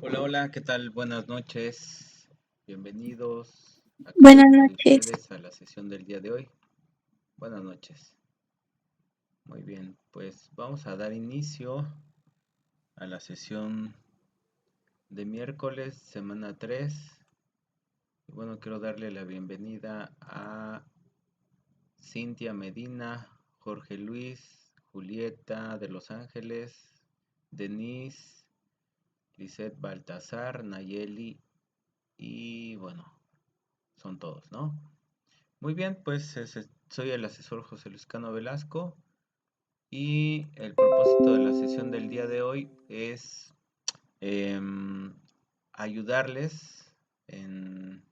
Hola, hola, ¿qué tal? Buenas noches. Bienvenidos a cada Buenas uno de noches. ustedes a la sesión del día de hoy. Buenas noches. Muy bien, pues vamos a dar inicio a la sesión de miércoles, semana 3. Y bueno, quiero darle la bienvenida a Cintia Medina, Jorge Luis, Julieta de Los Ángeles, Denise, Lisette Baltazar, Nayeli y bueno, son todos, ¿no? Muy bien, pues soy el asesor José Luis Cano Velasco y el propósito de la sesión del día de hoy es em, ayudarles en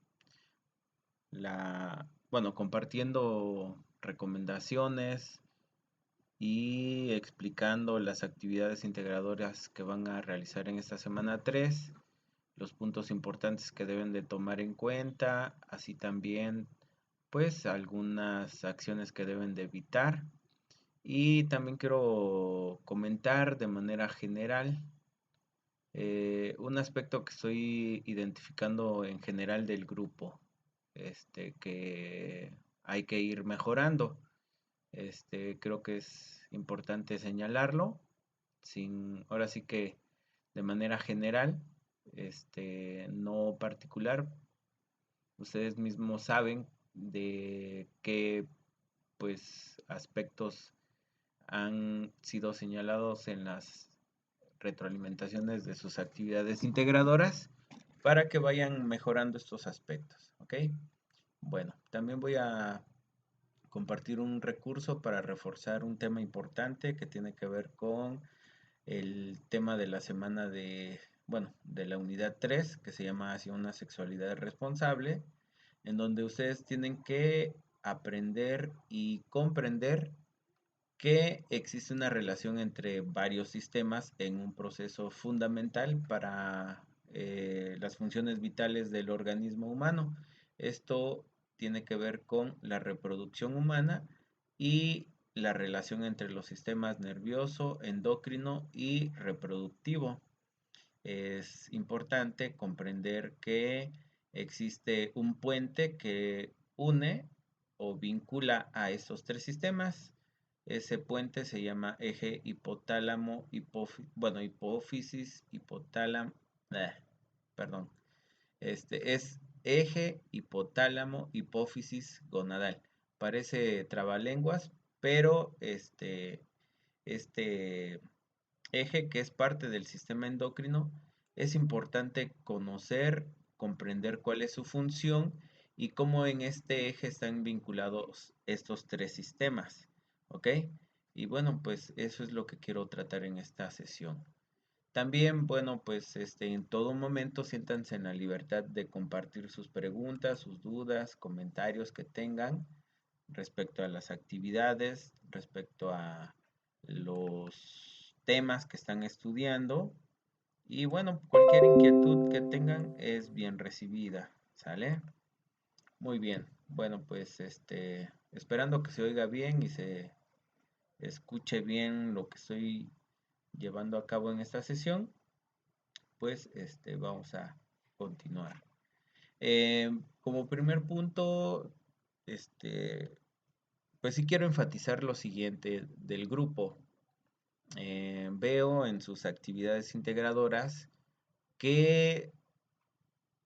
bueno, compartiendo recomendaciones y explicando las actividades integradoras que van a realizar en esta semana 3, los puntos importantes que deben de tomar en cuenta, así también pues algunas acciones que deben de evitar. Y también quiero comentar de manera general un aspecto que estoy identificando en general del grupo, que hay que ir mejorando. Creo que es importante señalarlo, ahora sí que de manera general, no particular. Ustedes mismos saben de qué pues aspectos han sido señalados en las retroalimentaciones de sus actividades integradoras para que vayan mejorando estos aspectos, ¿ok? Bueno, también voy a compartir un recurso para reforzar un tema importante que tiene que ver con el tema de la semana bueno, de la unidad 3 que se llama Hacia una sexualidad responsable, en donde ustedes tienen que aprender y comprender que existe una relación entre varios sistemas en un proceso fundamental para las funciones vitales del organismo humano. Esto tiene que ver con la reproducción humana y la relación entre los sistemas nervioso, endocrino y reproductivo. Es importante comprender que existe un puente que une o vincula a estos tres sistemas. Ese puente se llama eje hipotálamo, bueno, hipófisis, hipotálamo, perdón, es eje hipotálamo, hipófisis gonadal. Parece trabalenguas, pero este eje que es parte del sistema endocrino, es importante conocer, comprender cuál es su función y cómo en este eje están vinculados estos tres sistemas, ¿ok? Y bueno, pues eso es lo que quiero tratar en esta sesión. También, bueno, pues en todo momento siéntanse en la libertad de compartir sus preguntas, sus dudas, comentarios que tengan respecto a las actividades, respecto a los temas que están estudiando. Y bueno, cualquier inquietud que tengan es bien recibida, ¿sale? Muy bien. Bueno, pues esperando que se oiga bien y se escuche bien lo que estoy llevando a cabo en esta sesión, pues vamos a continuar. Como primer punto, este, pues sí quiero enfatizar lo siguiente del grupo. Veo en sus actividades integradoras que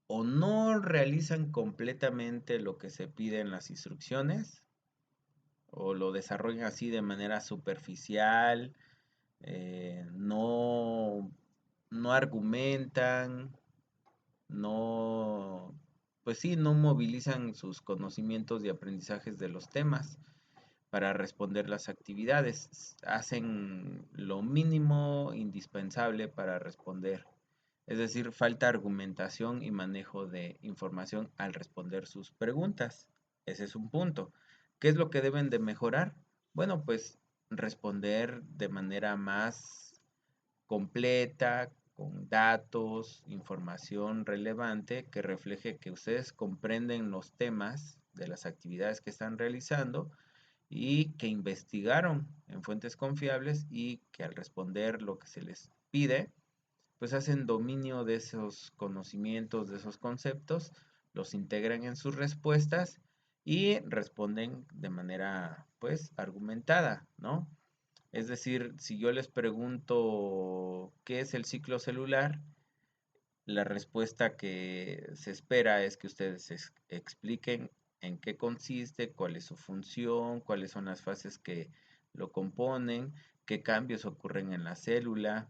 o no realizan completamente lo que se pide en las instrucciones, o lo desarrollan así de manera superficial, no argumentan, no, pues sí, no movilizan sus conocimientos y aprendizajes de los temas para responder las actividades. Hacen lo mínimo indispensable para responder. Es decir, falta argumentación y manejo de información al responder sus preguntas. Ese es un punto. ¿Qué es lo que deben de mejorar? Bueno, pues responder de manera más completa, con datos, información relevante que refleje que ustedes comprenden los temas de las actividades que están realizando y que investigaron en fuentes confiables y que al responder lo que se les pide, pues hacen dominio de esos conocimientos, de esos conceptos, los integran en sus respuestas y responden de manera, pues, argumentada, ¿no? Es decir, si yo les pregunto qué es el ciclo celular, la respuesta que se espera es que ustedes expliquen en qué consiste, cuál es su función, cuáles son las fases que lo componen, qué cambios ocurren en la célula,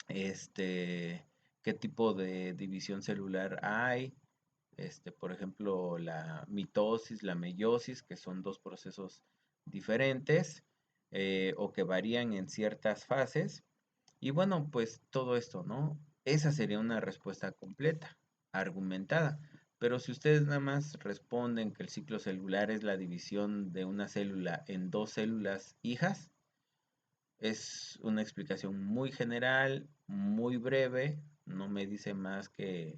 qué tipo de división celular hay, por ejemplo, la mitosis, la meiosis, que son dos procesos diferentes o que varían en ciertas fases. Y bueno, pues todo esto, ¿no? Esa sería una respuesta completa, argumentada. Pero si ustedes nada más responden que el ciclo celular es la división de una célula en dos células hijas, es una explicación muy general, muy breve, no me dice más que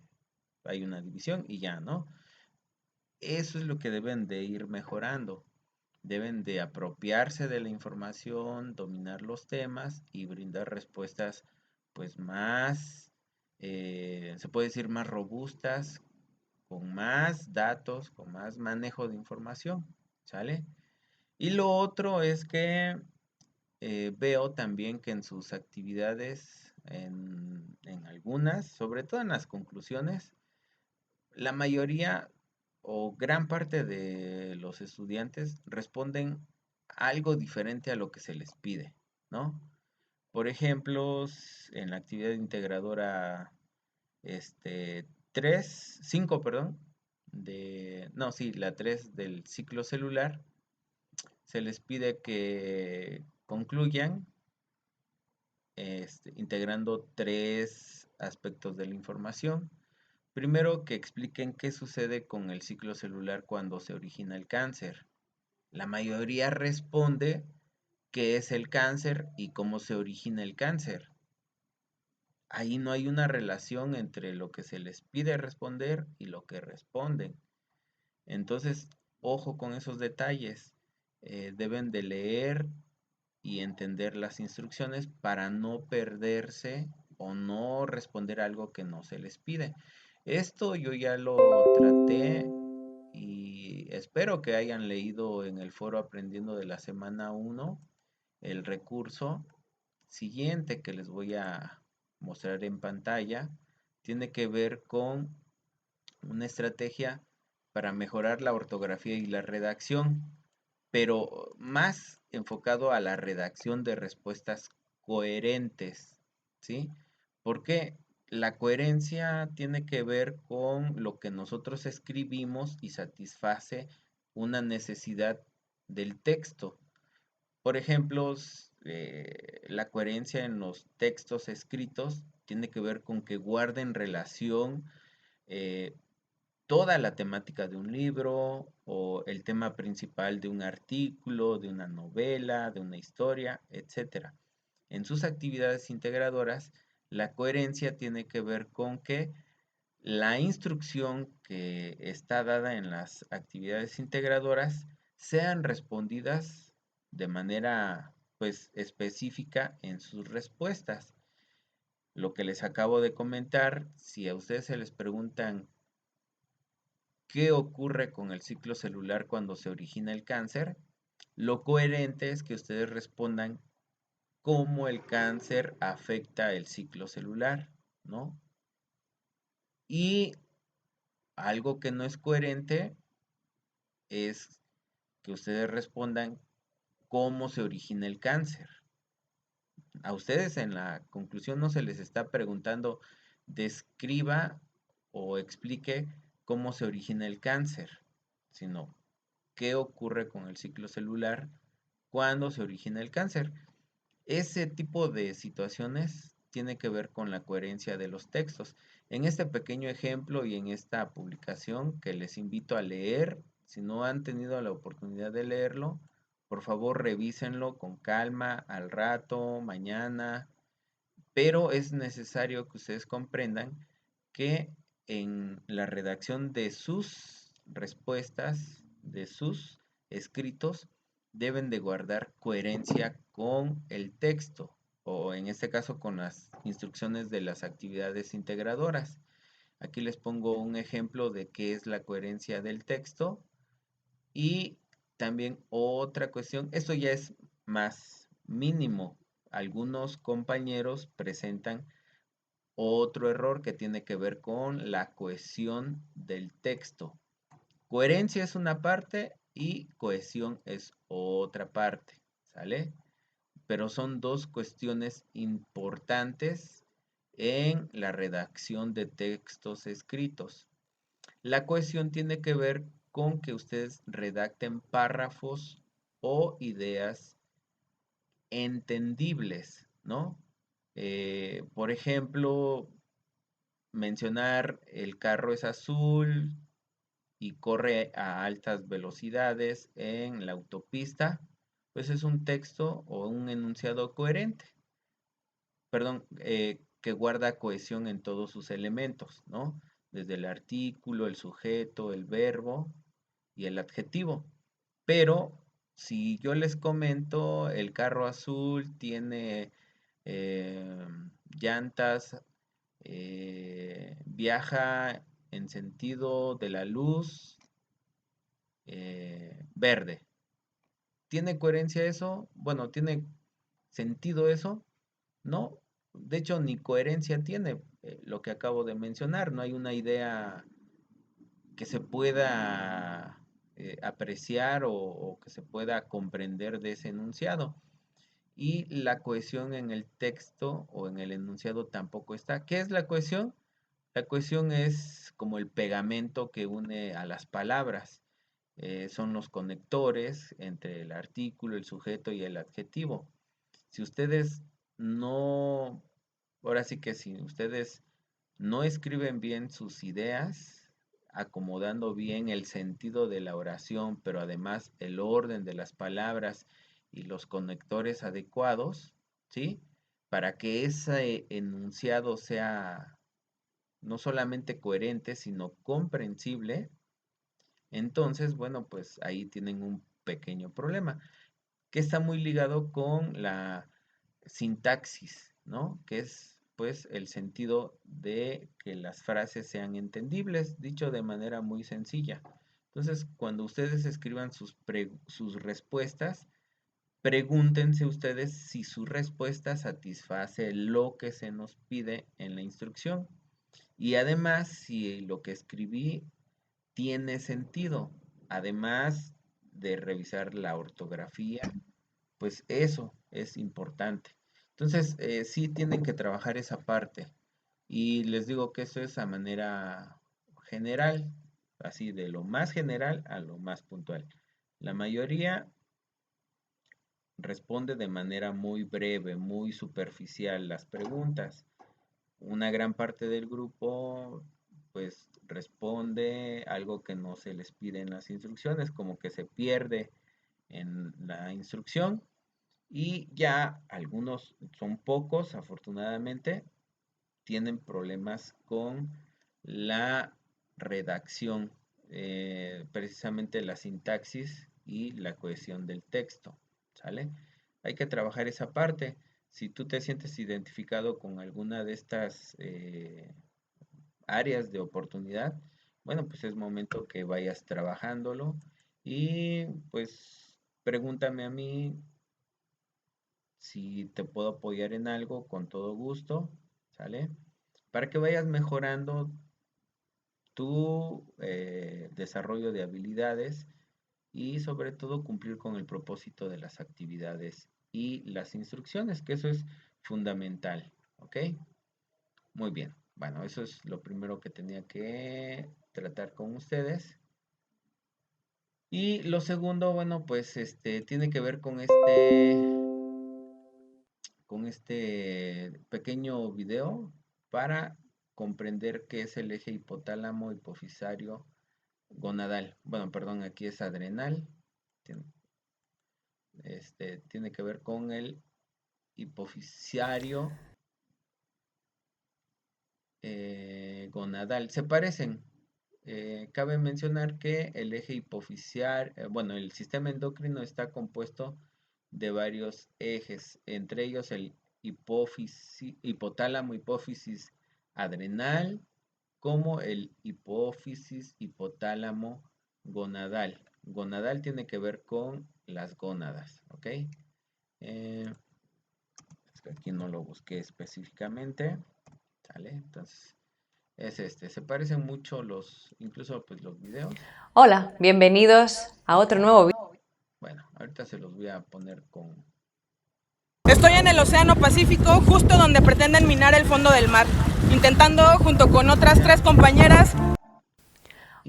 hay una división y ya, ¿no? Eso es lo que deben de ir mejorando. Deben de apropiarse de la información, dominar los temas y brindar respuestas pues más, se puede decir más robustas, con más datos, con más manejo de información, ¿sale? Y lo otro es que veo también que en sus actividades, en algunas, sobre todo en las conclusiones, la mayoría o gran parte de los estudiantes responden algo diferente a lo que se les pide, ¿no? Por ejemplo, en la actividad integradora 3, 5, perdón, no, sí, la 3 del ciclo celular, se les pide que concluyan integrando tres aspectos de la información. Primero, que expliquen qué sucede con el ciclo celular cuando se origina el cáncer. La mayoría responde qué es el cáncer y cómo se origina el cáncer. Ahí no hay una relación entre lo que se les pide responder y lo que responden. Entonces, ojo con esos detalles. Deben de leer y entender las instrucciones para no perderse o no responder algo que no se les pide. Esto yo ya lo traté y espero que hayan leído en el foro Aprendiendo de la semana 1 el recurso siguiente que les voy a mostrar en pantalla. Tiene que ver con una estrategia para mejorar la ortografía y la redacción, pero más enfocado a la redacción de respuestas coherentes, ¿sí? Porque la coherencia tiene que ver con lo que nosotros escribimos y satisface una necesidad del texto. Por ejemplo, la coherencia en los textos escritos tiene que ver con que guarden relación eh, toda la temática de un libro o el tema principal de un artículo, de una novela, de una historia, etcétera. En sus actividades integradoras, la coherencia tiene que ver con que la instrucción que está dada en las actividades integradoras sean respondidas de manera pues específica en sus respuestas. Lo que les acabo de comentar, si a ustedes se les preguntan qué ocurre con el ciclo celular cuando se origina el cáncer, lo coherente es que ustedes respondan cómo el cáncer afecta el ciclo celular, ¿no? Y algo que no es coherente es que ustedes respondan cómo se origina el cáncer. A ustedes en la conclusión no se les está preguntando describa o explique cómo se origina el cáncer, sino qué ocurre con el ciclo celular cuando se origina el cáncer. Ese tipo de situaciones tiene que ver con la coherencia de los textos. En este pequeño ejemplo y en esta publicación que les invito a leer, si no han tenido la oportunidad de leerlo, por favor revísenlo con calma al rato, mañana, pero es necesario que ustedes comprendan que en la redacción de sus respuestas, de sus escritos, deben de guardar coherencia con el texto. o en este caso con las instrucciones de las actividades integradoras. Aquí les pongo un ejemplo de qué es la coherencia del texto y también otra cuestión, esto ya es más mínimo. Algunos compañeros presentan otro error que tiene que ver con la cohesión del texto. Coherencia es una parte y cohesión es otra parte, ¿sale? Pero son dos cuestiones importantes en la redacción de textos escritos. La cohesión tiene que ver con que ustedes redacten párrafos o ideas entendibles, ¿no? Por ejemplo, mencionar el carro es azul y corre a altas velocidades en la autopista, pues es un texto o un enunciado coherente, perdón, que guarda cohesión en todos sus elementos, ¿no? Desde el artículo, el sujeto, el verbo y el adjetivo. Pero si yo les comento, el carro azul tiene eh, llantas, viaja en sentido de la luz verde. ¿Tiene coherencia eso? Bueno, ¿tiene sentido eso? No. De hecho, ni coherencia tiene lo que acabo de mencionar. No hay una idea que se pueda apreciar o que se pueda comprender de ese enunciado. Y la cohesión en el texto o en el enunciado tampoco está. ¿Qué es la cohesión? La cohesión es como el pegamento que une a las palabras. Son los conectores entre el artículo, el sujeto y el adjetivo. Si ustedes no, ahora sí que si ustedes no escriben bien sus ideas, acomodando bien el sentido de la oración, pero además el orden de las palabras y los conectores adecuados, ¿sí? Para que ese enunciado sea no solamente coherente, sino comprensible, entonces, bueno, pues ahí tienen un pequeño problema, que está muy ligado con la sintaxis, ¿no? Que es pues el sentido de que las frases sean entendibles, dicho de manera muy sencilla. Entonces, cuando ustedes escriban sus respuestas, pregúntense ustedes si su respuesta satisface lo que se nos pide en la instrucción. Y además, si lo que escribí tiene sentido, además de revisar la ortografía, pues eso es importante. Entonces, sí tienen que trabajar esa parte. Y les digo que eso es a manera general, así de lo más general a lo más puntual. La mayoría responde de manera muy breve, muy superficial las preguntas. Una gran parte del grupo pues responde algo que no se les pide en las instrucciones, como que se pierde en la instrucción y ya algunos, son pocos afortunadamente, tienen problemas con la redacción, precisamente la sintaxis y la cohesión del texto, ¿sale? Hay que trabajar esa parte. Si tú te sientes identificado con alguna de estas áreas de oportunidad, bueno, pues es momento que vayas trabajándolo y pues pregúntame a mí si te puedo apoyar en algo, con todo gusto, ¿sale? Para que vayas mejorando tu desarrollo de habilidades y sobre todo cumplir con el propósito de las actividades y las instrucciones, que eso es fundamental, ¿ok? Muy bien, bueno, eso es lo primero que tenía que tratar con ustedes. Y lo segundo, bueno, pues tiene que ver con este pequeño video para comprender qué es el eje hipotálamo hipofisario gonadal. Bueno, perdón, aquí es adrenal. Tiene, tiene que ver con el hipofisario gonadal. Se parecen. Cabe mencionar que el eje hipoficial, bueno, el sistema endocrino está compuesto de varios ejes, entre ellos el hipotálamo hipófisis adrenal como el hipófisis hipotálamo gonadal. Gonadal tiene que ver con las gónadas, ¿ok? Aquí no lo busqué específicamente, ¿sale? Entonces, es este. Se parecen mucho incluso pues los videos. Hola, bienvenidos a otro nuevo video. Bueno, ahorita se los voy a poner con... Estoy en el Océano Pacífico, justo donde pretenden minar el fondo del mar, intentando junto con otras 3 compañeras.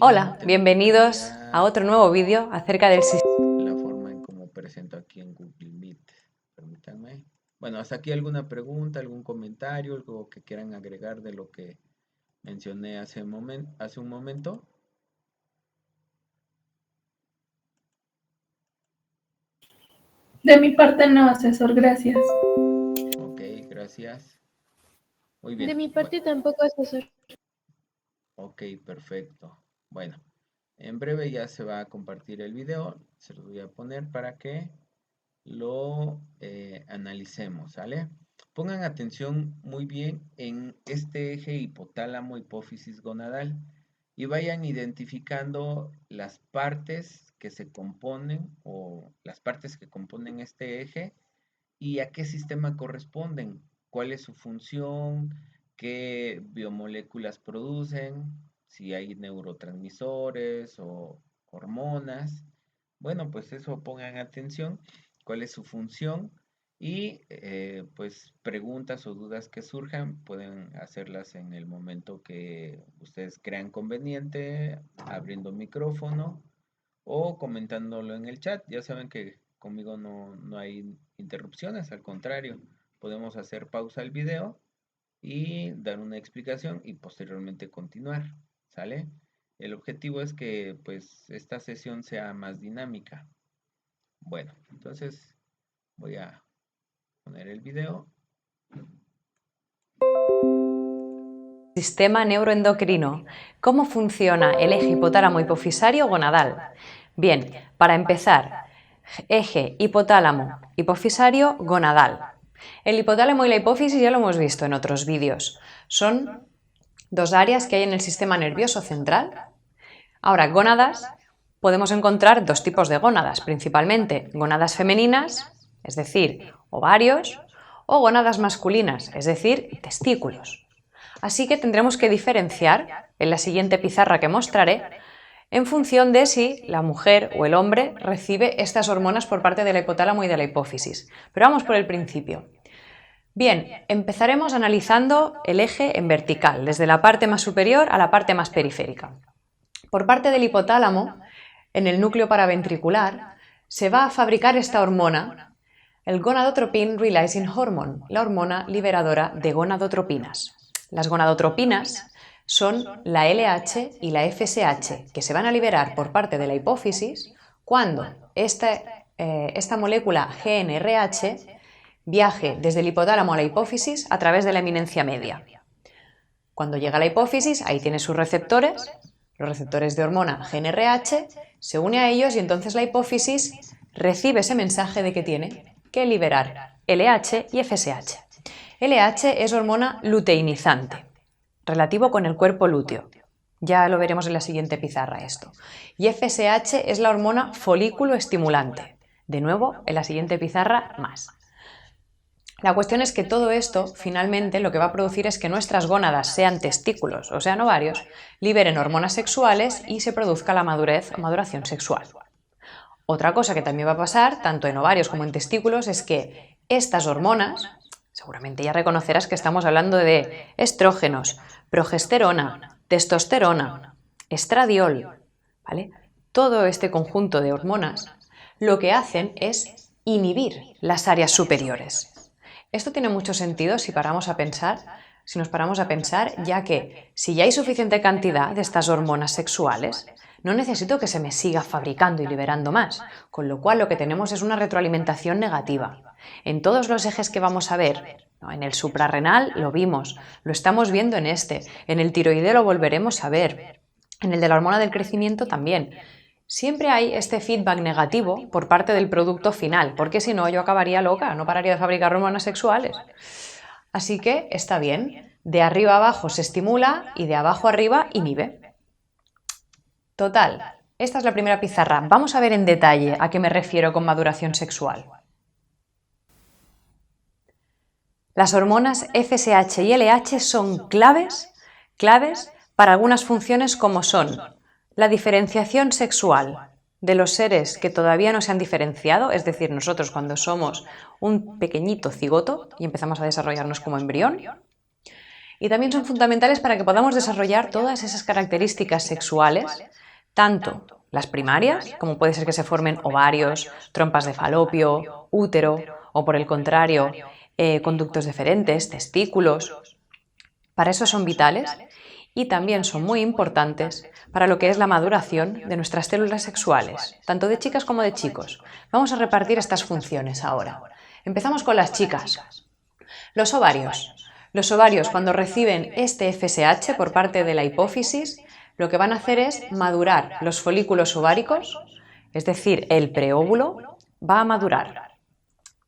Hola, bienvenidos a otro nuevo vídeo acerca del sistema. La forma en cómo presento aquí en Google Meet. Permítanme. Bueno, hasta aquí alguna pregunta, algún comentario, algo que quieran agregar de lo que mencioné hace un momento. De mi parte no, asesor, gracias. Ok, gracias. Muy bien. De mi parte tampoco, asesor. Ok, perfecto. Bueno, en breve ya se va a compartir el video. Se los voy a poner para que lo analicemos, ¿sale? Pongan atención muy bien en este eje hipotálamo hipófisis gonadal y vayan identificando las partes que se componen o las partes que componen este eje y a qué sistema corresponden, cuál es su función, qué biomoléculas producen, si hay neurotransmisores o hormonas. Bueno, pues eso pongan atención, cuál es su función y pues preguntas o dudas que surjan pueden hacerlas en el momento que ustedes crean conveniente, abriendo micrófono o comentándolo en el chat. Ya saben que conmigo no hay interrupciones, al contrario, podemos hacer pausa al video y dar una explicación y posteriormente continuar, ¿sale? El objetivo es que pues esta sesión sea más dinámica. Bueno, entonces voy a poner el video. Sistema neuroendocrino. ¿Cómo funciona el eje hipotálamo hipofisario gonadal? Bien, para empezar, eje hipotálamo hipofisario gonadal. El hipotálamo y la hipófisis ya lo hemos visto en otros vídeos. Son dos áreas que hay en el sistema nervioso central. Ahora, gónadas, podemos encontrar dos tipos de gónadas, principalmente gónadas femeninas, es decir, ovarios, o gónadas masculinas, es decir, testículos. Así que tendremos que diferenciar en la siguiente pizarra que mostraré en función de si la mujer o el hombre recibe estas hormonas por parte del hipotálamo y de la hipófisis. Pero vamos por el principio. Bien, empezaremos analizando el eje en vertical, desde la parte más superior a la parte más periférica. Por parte del hipotálamo, en el núcleo paraventricular, se va a fabricar esta hormona, el gonadotropin releasing hormone, la hormona liberadora de gonadotropinas. Las gonadotropinas son la LH y la FSH, que se van a liberar por parte de la hipófisis cuando esta molécula GnRH viaje desde el hipotálamo a la hipófisis a través de la eminencia media. Cuando llega a la hipófisis, ahí tiene sus receptores, los receptores de hormona GnRH, se une a ellos y entonces la hipófisis recibe ese mensaje de que tiene que liberar LH y FSH. LH es hormona luteinizante, relativo con el cuerpo lúteo. Ya lo veremos en la siguiente pizarra esto. Y FSH es la hormona folículo estimulante. De nuevo, en la siguiente pizarra más. La cuestión es que todo esto, finalmente, lo que va a producir es que nuestras gónadas, sean testículos o sean ovarios, liberen hormonas sexuales y se produzca la madurez o maduración sexual. Otra cosa que también va a pasar, tanto en ovarios como en testículos, es que estas hormonas, seguramente ya reconocerás que estamos hablando de estrógenos, progesterona, testosterona, estradiol, ¿vale? Todo este conjunto de hormonas lo que hacen es inhibir las áreas superiores. Esto tiene mucho sentido si nos paramos a pensar, ya que si ya hay suficiente cantidad de estas hormonas sexuales, no necesito que se me siga fabricando y liberando más, con lo cual lo que tenemos es una retroalimentación negativa. En todos los ejes que vamos a ver, ¿no? En el suprarrenal lo vimos, lo estamos viendo en el tiroideo lo volveremos a ver, en el de la hormona del crecimiento también. siempre hay este feedback negativo por parte del producto final, porque si no yo acabaría loca, no pararía de fabricar hormonas sexuales. Así que está bien, de arriba a abajo se estimula y de abajo a arriba inhibe. Total, esta es la primera pizarra. Vamos a ver en detalle a qué me refiero con maduración sexual. Las hormonas FSH y LH son claves para algunas funciones como son la diferenciación sexual de los seres que todavía no se han diferenciado, es decir, nosotros cuando somos un pequeñito cigoto y empezamos a desarrollarnos como embrión, y también son fundamentales para que podamos desarrollar todas esas características sexuales, tanto las primarias, como puede ser que se formen ovarios, trompas de falopio, útero, o por el contrario, conductos deferentes, testículos. Para eso son vitales y también son muy importantes para lo que es la maduración de nuestras células sexuales, tanto de chicas como de chicos. Vamos a repartir estas funciones ahora. Empezamos con las chicas. Los ovarios. Los ovarios, cuando reciben este FSH por parte de la hipófisis, lo que van a hacer es madurar los folículos ováricos, es decir, el preóvulo va a madurar.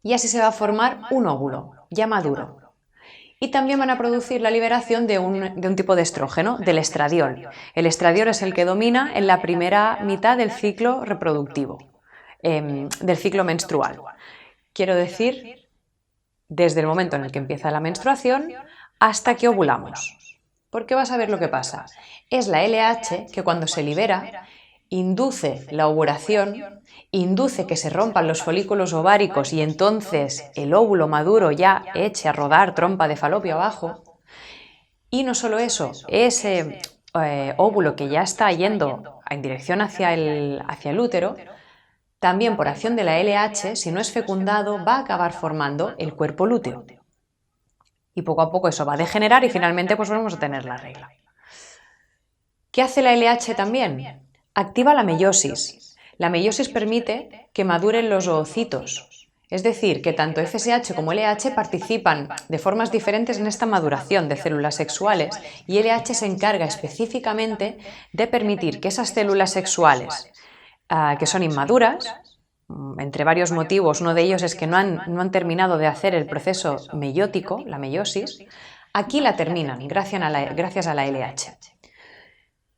Y así se va a formar un óvulo, ya maduro. Y también van a producir la liberación de un tipo de estrógeno, del estradiol. El estradiol es el que domina en la primera mitad del ciclo reproductivo, del ciclo menstrual. Quiero decir, desde el momento en el que empieza la menstruación hasta que ovulamos. Porque vas a ver lo que pasa. Es la LH que cuando se libera induce la ovulación, induce que se rompan los folículos ováricos y entonces el óvulo maduro ya eche a rodar trompa de falopio abajo. Y no solo eso, ese óvulo que ya está yendo en dirección hacia el útero, también por acción de la LH, si no es fecundado, va a acabar formando el cuerpo lúteo. Y poco a poco eso va a degenerar y finalmente pues vamos a tener la regla. ¿Qué hace la LH también? Activa la meiosis. La meiosis permite que maduren los oocitos. Es decir, que tanto FSH como LH participan de formas diferentes en esta maduración de células sexuales y LH se encarga específicamente de permitir que esas células sexuales que son inmaduras, entre varios motivos, uno de ellos es que no han terminado de hacer el proceso meiótico, la meiosis, aquí la terminan gracias a la LH.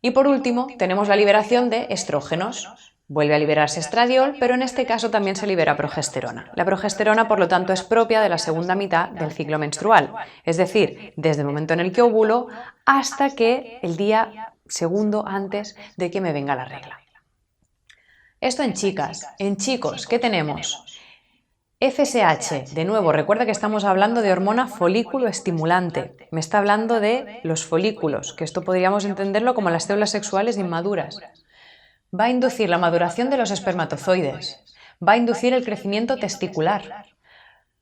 Y por último, tenemos la liberación de estrógenos. Vuelve a liberarse estradiol, pero en este caso también se libera progesterona. La progesterona, por lo tanto, es propia de la segunda mitad del ciclo menstrual, es decir, desde el momento en el que ovulo hasta que el día segundo antes de que me venga la regla. Esto en chicas. En chicos, ¿qué tenemos? FSH, de nuevo, recuerda que estamos hablando de hormona folículo estimulante. Me está hablando de los folículos, que esto podríamos entenderlo como las células sexuales inmaduras. Va a inducir la maduración de los espermatozoides. Va a inducir el crecimiento testicular.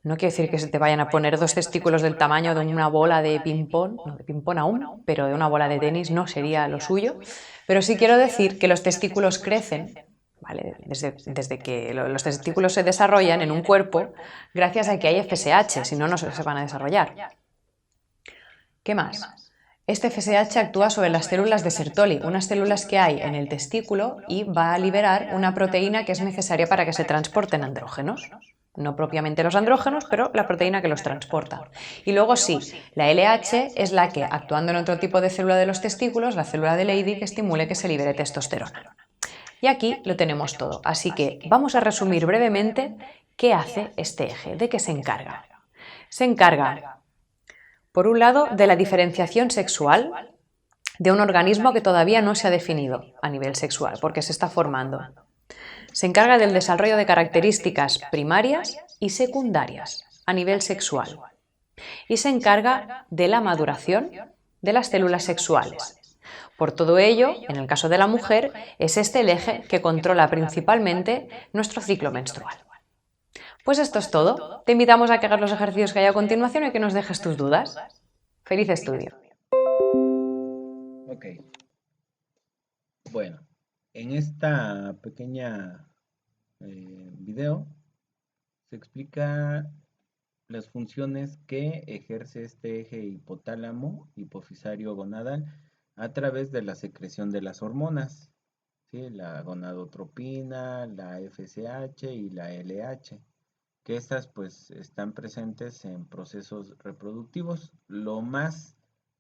No quiere decir que se te vayan a poner dos testículos del tamaño de una bola de ping-pong, no de ping-pong aún, pero de una bola de tenis no sería lo suyo. Pero sí quiero decir que los testículos crecen, ¿vale? Desde que los testículos se desarrollan en un cuerpo gracias a que hay FSH, si no, no se van a desarrollar. ¿Qué más? Este FSH actúa sobre las células de Sertoli, unas células que hay en el testículo y va a liberar una proteína que es necesaria para que se transporten andrógenos. No propiamente los andrógenos, pero la proteína que los transporta. Y luego sí, la LH es la que, actuando en otro tipo de célula de los testículos, la célula de Leydig, estimule que se libere testosterona. Y aquí lo tenemos todo, así que vamos a resumir brevemente qué hace este eje, de qué se encarga. Se encarga, por un lado, de la diferenciación sexual de un organismo que todavía no se ha definido a nivel sexual, porque se está formando. Se encarga del desarrollo de características primarias y secundarias a nivel sexual. Y se encarga de la maduración de las células sexuales. Por todo ello, en el caso de la mujer, es este el eje que controla principalmente nuestro ciclo menstrual. Pues esto es todo. Te invitamos a que hagas los ejercicios que hay a continuación y que nos dejes tus dudas. ¡Feliz estudio! Ok. Bueno, en esta pequeña video se explica las funciones que ejerce este eje hipotálamo hipofisario gonadal a través de la secreción de las hormonas, ¿sí? La gonadotropina, la FSH y la LH, que estas pues están presentes en procesos reproductivos.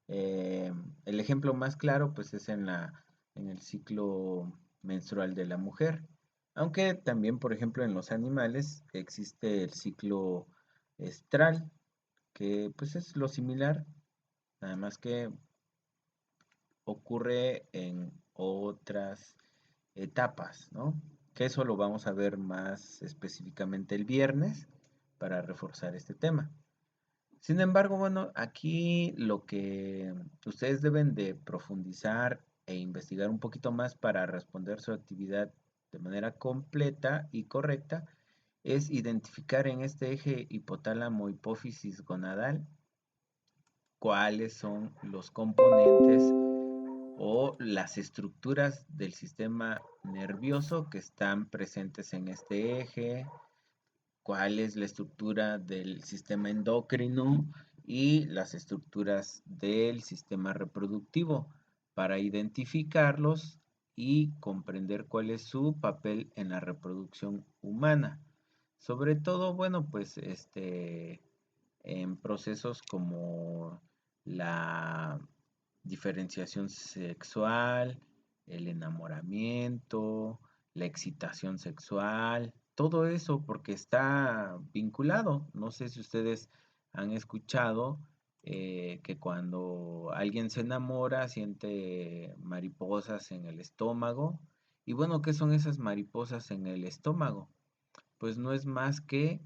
El ejemplo más claro pues es en el ciclo menstrual de la mujer, aunque también por ejemplo en los animales existe el ciclo estral, que pues es lo similar, nada más que ocurre en otras etapas, ¿no? Que eso lo vamos a ver más específicamente el viernes para reforzar este tema. Sin embargo, bueno, aquí lo que ustedes deben de profundizar e investigar un poquito más para responder su actividad de manera completa y correcta es identificar en este eje hipotálamo hipófisis gonadal cuáles son los componentes o las estructuras del sistema nervioso que están presentes en este eje, cuál es la estructura del sistema endocrino y las estructuras del sistema reproductivo para identificarlos y comprender cuál es su papel en la reproducción humana. Sobre todo, bueno, pues en procesos como la diferenciación sexual, el enamoramiento, la excitación sexual, todo eso porque está vinculado. No sé si ustedes han escuchado que cuando alguien se enamora siente mariposas en el estómago. Y bueno, ¿qué son esas mariposas en el estómago? Pues no es más que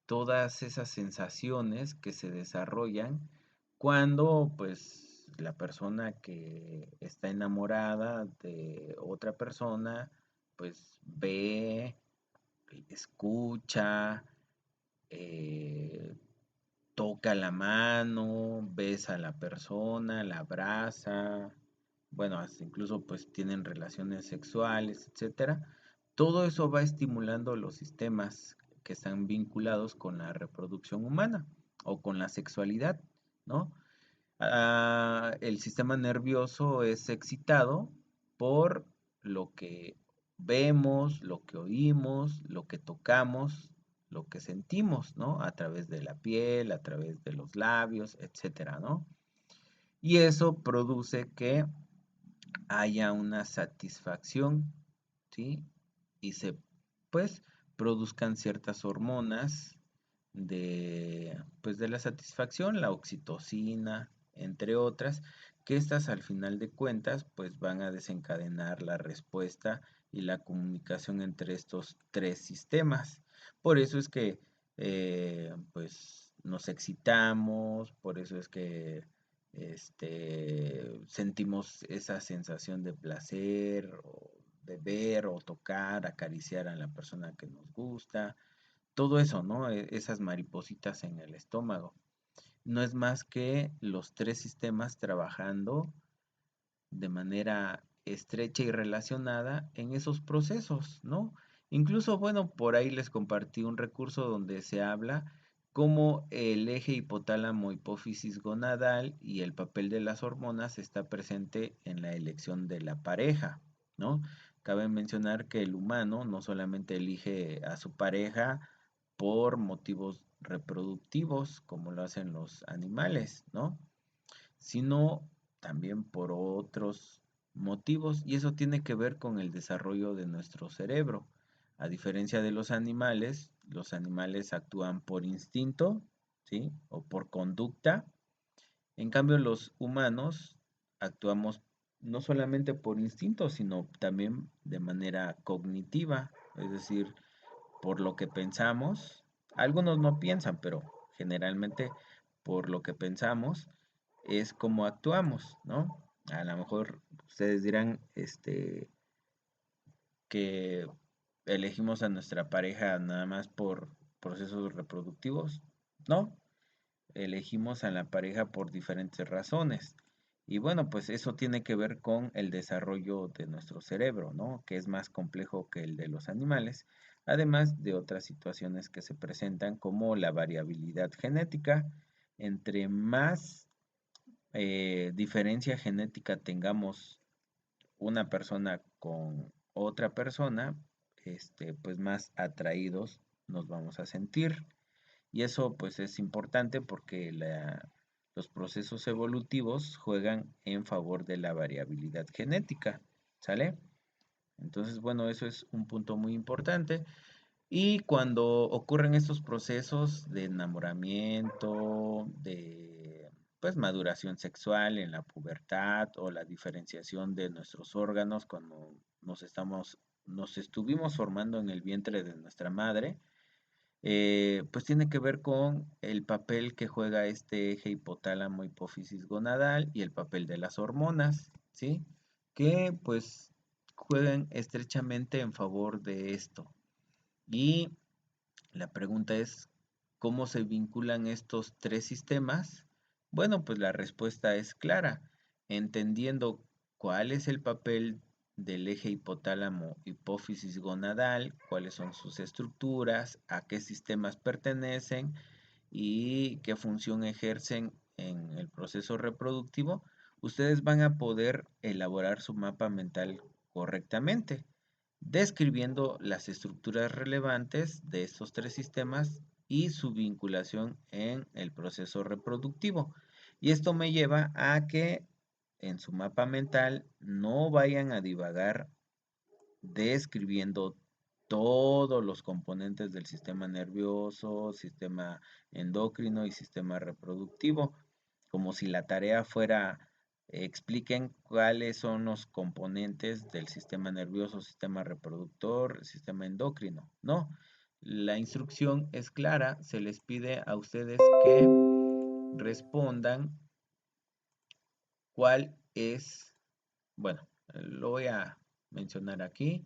todas esas sensaciones que se desarrollan cuando pues la persona que está enamorada de otra persona pues ve, escucha, eh, toca la mano, besa a la persona, la abraza, bueno, hasta incluso pues tienen relaciones sexuales, etcétera. Todo eso va estimulando los sistemas que están vinculados con la reproducción humana o con la sexualidad, ¿no? El sistema nervioso es excitado por lo que vemos, lo que oímos, lo que tocamos, lo que sentimos, ¿no? A través de la piel, a través de los labios, etcétera, ¿no? Y eso produce que haya una satisfacción, ¿sí? Y se, pues, produzcan ciertas hormonas pues, de la satisfacción, la oxitocina, entre otras, que estas al final de cuentas, pues, van a desencadenar la respuesta y la comunicación entre estos tres sistemas. Por eso es que, pues, nos excitamos, por eso es que sentimos esa sensación de placer, o de ver o tocar, acariciar a la persona que nos gusta, todo eso, ¿no? Esas maripositas en el estómago. No es más que los tres sistemas trabajando de manera estrecha y relacionada en esos procesos, ¿no? Incluso, bueno, por ahí les compartí un recurso donde se habla cómo el eje hipotálamo hipófisis gonadal y el papel de las hormonas está presente en la elección de la pareja, ¿no? Cabe mencionar que el humano no solamente elige a su pareja por motivos reproductivos, como lo hacen los animales, ¿no? Sino también por otros motivos, y eso tiene que ver con el desarrollo de nuestro cerebro. A diferencia de los animales actúan por instinto, ¿sí? O por conducta. En cambio, los humanos actuamos no solamente por instinto, sino también de manera cognitiva, es decir, por lo que pensamos. Algunos no piensan, pero generalmente por lo que pensamos es como actuamos, ¿no? A lo mejor ustedes dirán, que elegimos a nuestra pareja nada más por procesos reproductivos. No, elegimos a la pareja por diferentes razones. Y bueno, pues eso tiene que ver con el desarrollo de nuestro cerebro, ¿no? Que es más complejo que el de los animales, además de otras situaciones que se presentan como la variabilidad genética. Entre más diferencia genética tengamos una persona con otra persona, pues más atraídos nos vamos a sentir. Y eso pues es importante porque los procesos evolutivos juegan en favor de la variabilidad genética, ¿sale? Entonces, bueno, eso es un punto muy importante. Y cuando ocurren estos procesos de enamoramiento, de pues maduración sexual en la pubertad o la diferenciación de nuestros órganos cuando nos estuvimos formando en el vientre de nuestra madre, pues tiene que ver con el papel que juega este eje hipotálamo hipófisis gonadal y el papel de las hormonas, ¿sí? Que pues juegan estrechamente en favor de esto. Y la pregunta es, ¿cómo se vinculan estos tres sistemas? Bueno, pues la respuesta es clara. Entendiendo cuál es el papel del eje hipotálamo hipófisis gonadal, cuáles son sus estructuras, a qué sistemas pertenecen y qué función ejercen en el proceso reproductivo, ustedes van a poder elaborar su mapa mental correctamente, describiendo las estructuras relevantes de estos tres sistemas y su vinculación en el proceso reproductivo. Y esto me lleva a que en su mapa mental no vayan a divagar describiendo todos los componentes del sistema nervioso, sistema endocrino y sistema reproductivo, como si la tarea fuera expliquen cuáles son los componentes del sistema nervioso, sistema reproductor, sistema endocrino. No, la instrucción es clara, se les pide a ustedes que respondan cuál es, bueno, lo voy a mencionar aquí,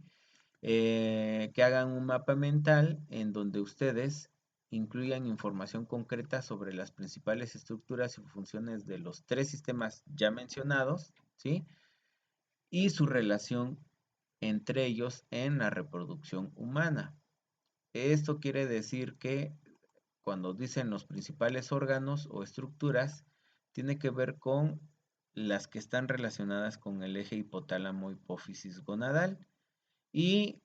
que hagan un mapa mental en donde ustedes incluyan información concreta sobre las principales estructuras y funciones de los tres sistemas ya mencionados, ¿sí? Y su relación entre ellos en la reproducción humana. Esto quiere decir que cuando dicen los principales órganos o estructuras, tiene que ver con las que están relacionadas con el eje hipotálamo hipófisis gonadal y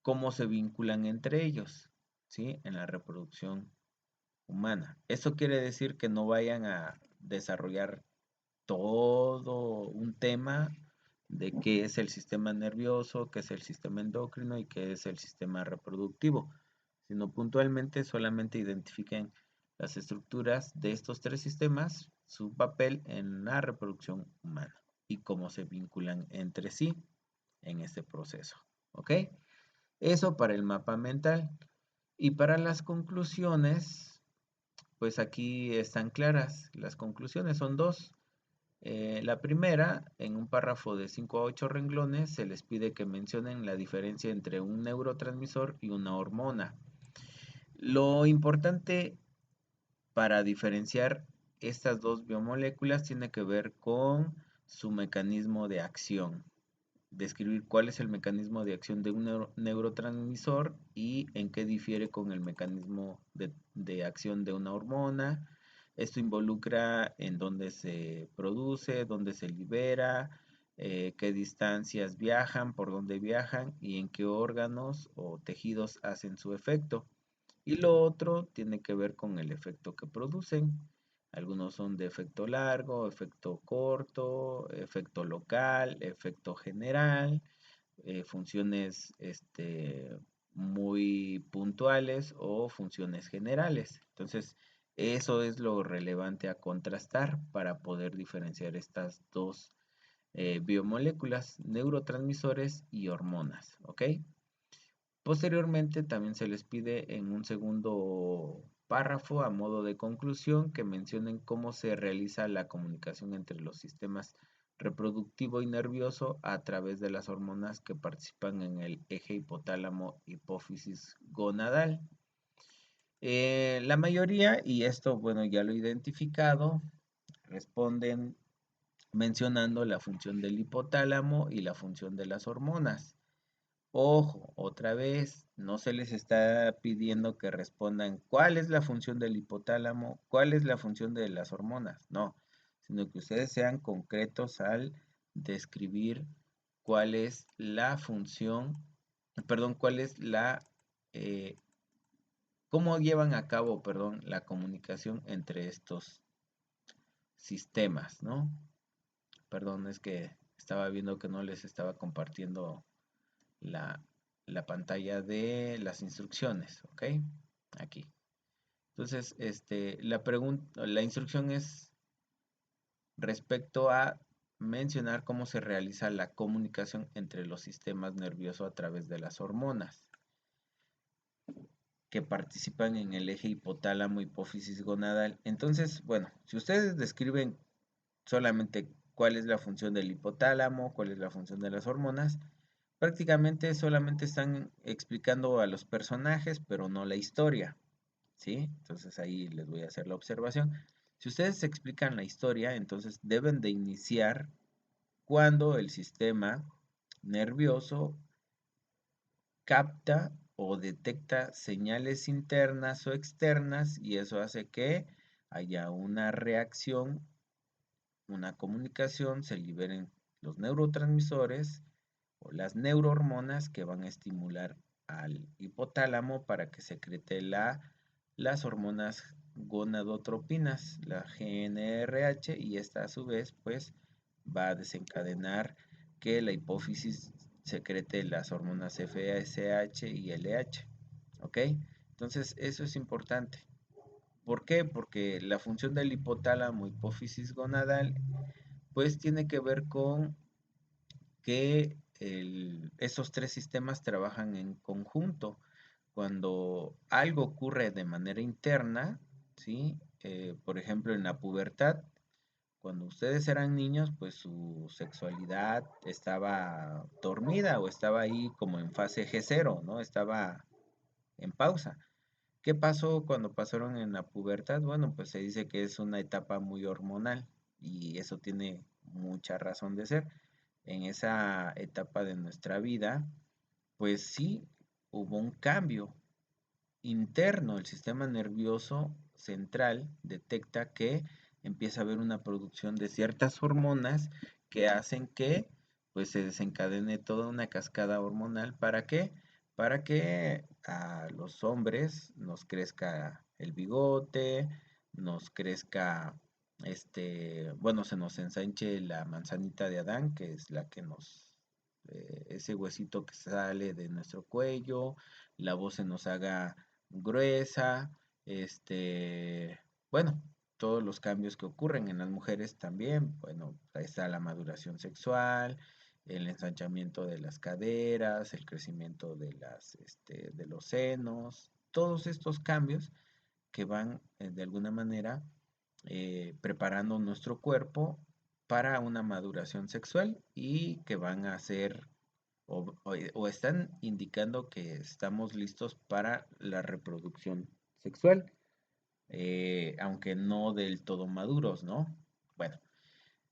cómo se vinculan entre ellos, ¿sí? En la reproducción humana. Esto quiere decir que no vayan a desarrollar todo un tema de qué es el sistema nervioso, qué es el sistema endocrino y qué es el sistema reproductivo, sino puntualmente solamente identifiquen las estructuras de estos tres sistemas, su papel en la reproducción humana y cómo se vinculan entre sí en este proceso. ¿Ok? Eso para el mapa mental. Y para las conclusiones, pues aquí están claras. Las conclusiones son dos. La primera, en un párrafo de 5 a 8 renglones, se les pide que mencionen la diferencia entre un neurotransmisor y una hormona. Lo importante para diferenciar estas dos biomoléculas tiene que ver con su mecanismo de acción. Describir cuál es el mecanismo de acción de un neurotransmisor y en qué difiere con el mecanismo de acción de una hormona. Esto involucra en dónde se produce, dónde se libera, qué distancias viajan, por dónde viajan y en qué órganos o tejidos hacen su efecto. Y lo otro tiene que ver con el efecto que producen. Algunos son de efecto largo, efecto corto, efecto local, efecto general, funciones muy puntuales o funciones generales. Entonces, eso es lo relevante a contrastar para poder diferenciar estas dos biomoléculas, neurotransmisores y hormonas. ¿Ok? Posteriormente también se les pide en un segundo párrafo a modo de conclusión que mencionen cómo se realiza la comunicación entre los sistemas reproductivo y nervioso a través de las hormonas que participan en el eje hipotálamo hipófisis gonadal. La mayoría, y esto bueno ya lo he identificado, responden mencionando la función del hipotálamo y la función de las hormonas. Ojo, otra vez, no se les está pidiendo que respondan cuál es la función del hipotálamo, cuál es la función de las hormonas, no, sino que ustedes sean concretos al describir cuál es la función, perdón, cuál es eh, cómo llevan a cabo, perdón, la comunicación entre estos sistemas, ¿no? Perdón, es que estaba viendo que no les estaba compartiendo la, la pantalla de las instrucciones, ¿ok? Aquí. Entonces, la instrucción es respecto a mencionar cómo se realiza la comunicación entre los sistemas nerviosos a través de las hormonas que participan en el eje hipotálamo hipófisis gonadal. Entonces, bueno, si ustedes describen solamente cuál es la función del hipotálamo, cuál es la función de las hormonas, prácticamente solamente están explicando a los personajes, pero no la historia, ¿sí? Entonces ahí les voy a hacer la observación. Si ustedes explican la historia, entonces deben de iniciar cuando el sistema nervioso capta o detecta señales internas o externas y eso hace que haya una reacción, una comunicación, se liberen los neurotransmisores o las neurohormonas que van a estimular al hipotálamo para que secrete las hormonas gonadotropinas, la GnRH, y esta a su vez pues va a desencadenar que la hipófisis secrete las hormonas FSH y LH. ¿Ok? Entonces eso es importante. ¿Por qué? Porque la función del hipotálamo hipófisis gonadal pues tiene que ver con que esos tres sistemas trabajan en conjunto. Cuando algo ocurre de manera interna, ¿sí? Por ejemplo, en la pubertad, cuando ustedes eran niños, pues su sexualidad estaba dormida o estaba ahí como en fase G0, ¿no? Estaba en pausa. ¿Qué pasó cuando pasaron en la pubertad? Bueno, pues se dice que es una etapa muy hormonal y eso tiene mucha razón de ser. En esa etapa de nuestra vida, pues sí, hubo un cambio interno. El sistema nervioso central detecta que empieza a haber una producción de ciertas hormonas que hacen que pues se desencadene toda una cascada hormonal. ¿Para qué? Para que a los hombres nos crezca el bigote, nos crezca bueno, se nos ensanche la manzanita de Adán, que es la que ese huesito que sale de nuestro cuello, la voz se nos haga gruesa, bueno, todos los cambios que ocurren en las mujeres también, bueno, ahí está la maduración sexual, el ensanchamiento de las caderas, el crecimiento de los senos, todos estos cambios que van de alguna manera preparando nuestro cuerpo para una maduración sexual y que van a ser o están indicando que estamos listos para la reproducción sexual, aunque no del todo maduros, ¿no? Bueno,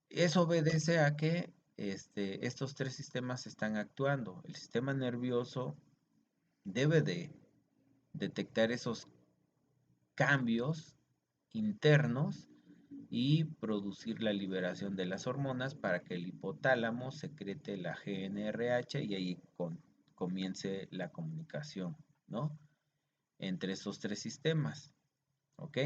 eso obedece a que estos tres sistemas están actuando. El sistema nervioso debe de detectar esos cambios internos y producir la liberación de las hormonas para que el hipotálamo secrete la GnRH y ahí comience la comunicación, ¿no? Entre esos tres sistemas, ¿ok?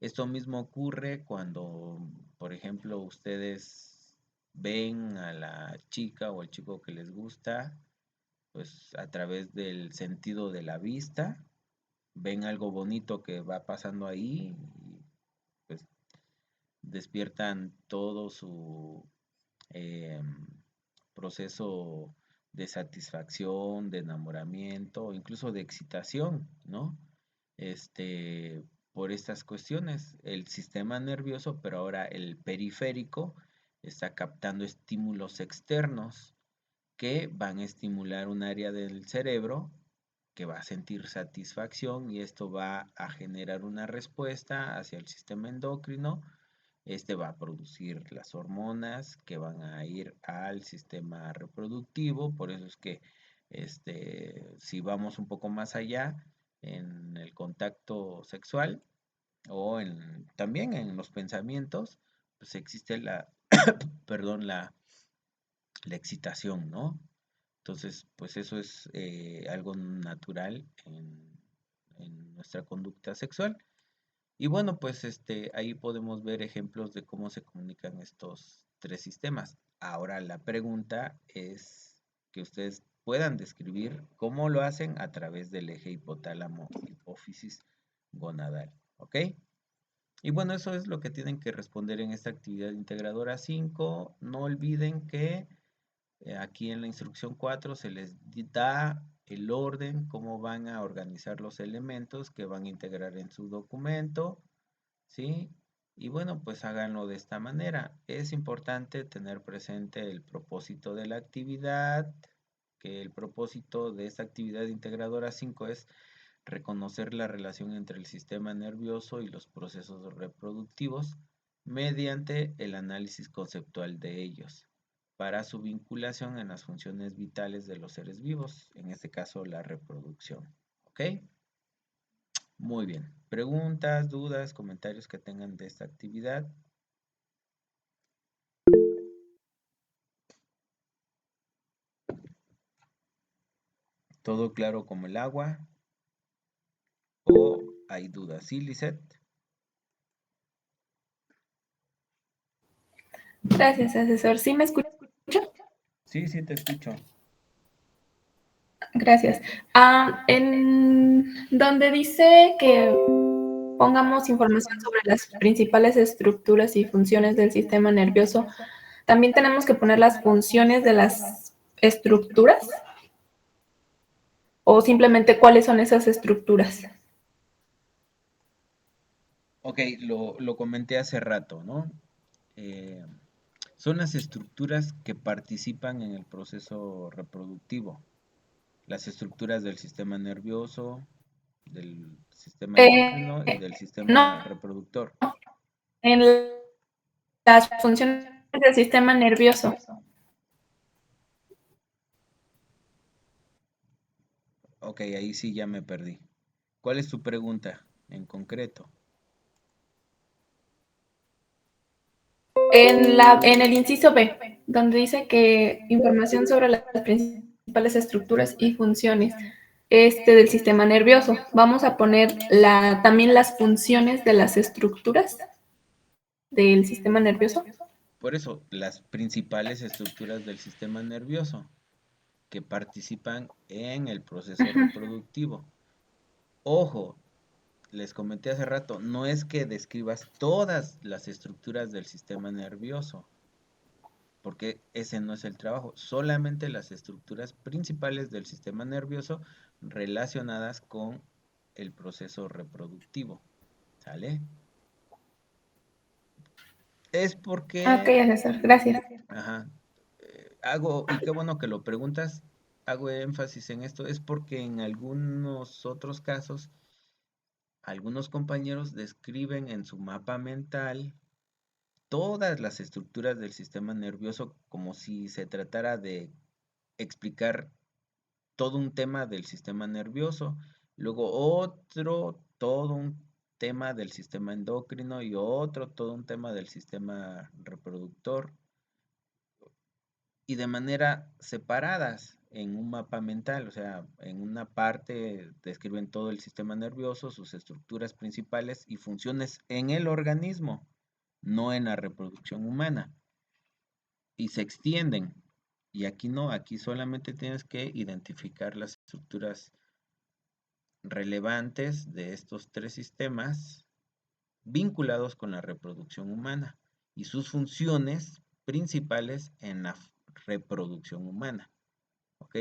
Esto mismo ocurre cuando, por ejemplo, ustedes ven a la chica o al chico que les gusta, pues a través del sentido de la vista, ven algo bonito que va pasando ahí y pues despiertan todo su eh, proceso de satisfacción, de enamoramiento, incluso de excitación, ¿no? Por estas cuestiones, el sistema nervioso, pero ahora el periférico, está captando estímulos externos que van a estimular un área del cerebro que va a sentir satisfacción y esto va a generar una respuesta hacia el sistema endocrino. Este va a producir las hormonas que van a ir al sistema reproductivo, por eso es que si vamos un poco más allá en el contacto sexual o también en los pensamientos, pues existe perdón, la excitación, ¿no? Entonces, pues eso es algo natural en nuestra conducta sexual. Y bueno, pues ahí podemos ver ejemplos de cómo se comunican estos tres sistemas. Ahora la pregunta es que ustedes puedan describir cómo lo hacen a través del eje hipotálamo hipófisis gonadal, ¿ok? Y bueno, eso es lo que tienen que responder en esta actividad integradora 5. No olviden que aquí en la instrucción 4 se les da el orden, cómo van a organizar los elementos que van a integrar en su documento, ¿sí? Y bueno, pues háganlo de esta manera. Es importante tener presente el propósito de la actividad, que el propósito de esta actividad integradora 5 es reconocer la relación entre el sistema nervioso y los procesos reproductivos mediante el análisis conceptual de ellos para su vinculación en las funciones vitales de los seres vivos, en este caso la reproducción. ¿Ok? Muy bien. ¿Preguntas, dudas, comentarios que tengan de esta actividad? ¿Todo claro como el agua? ¿O hay dudas? ¿Sí, Lisette? Gracias, asesor. ¿Sí me escucha? Sí, sí, te escucho. Gracias. En donde dice que pongamos información sobre las principales estructuras y funciones del sistema nervioso, ¿también tenemos que poner las funciones de las estructuras? ¿O simplemente cuáles son esas estructuras? Ok, lo comenté hace rato, ¿no? Eh, son las estructuras que participan en el proceso reproductivo. Las estructuras del sistema nervioso, del sistema endocrino y Eh, del sistema no, reproductor. en las funciones del sistema nervioso. Ok, ahí sí ya me perdí. ¿Cuál es tu pregunta en concreto? En el inciso B, donde dice que información sobre las principales estructuras y funciones del sistema nervioso. Vamos a poner también las funciones de las estructuras del sistema nervioso. Por eso, las principales estructuras del sistema nervioso que participan en el proceso reproductivo. Ojo, les comenté hace rato, no es que describas todas las estructuras del sistema nervioso, porque ese no es el trabajo, solamente las estructuras principales del sistema nervioso relacionadas con el proceso reproductivo. ¿Sale? Es Ok, porque, asesor, gracias. ajá, y qué bueno que lo preguntas, hago énfasis en esto, es porque en algunos otros casos, algunos compañeros describen en su mapa mental todas las estructuras del sistema nervioso como si se tratara de explicar todo un tema del sistema nervioso, luego todo un tema del sistema endocrino y todo un tema del sistema reproductor y de manera separadas en un mapa mental, o sea, en una parte describen todo el sistema nervioso, sus estructuras principales y funciones en el organismo, no en la reproducción humana, y se extienden. Y aquí no, aquí solamente tienes que identificar las estructuras relevantes de estos tres sistemas vinculados con la reproducción humana y sus funciones principales en la reproducción humana. ¿Ok?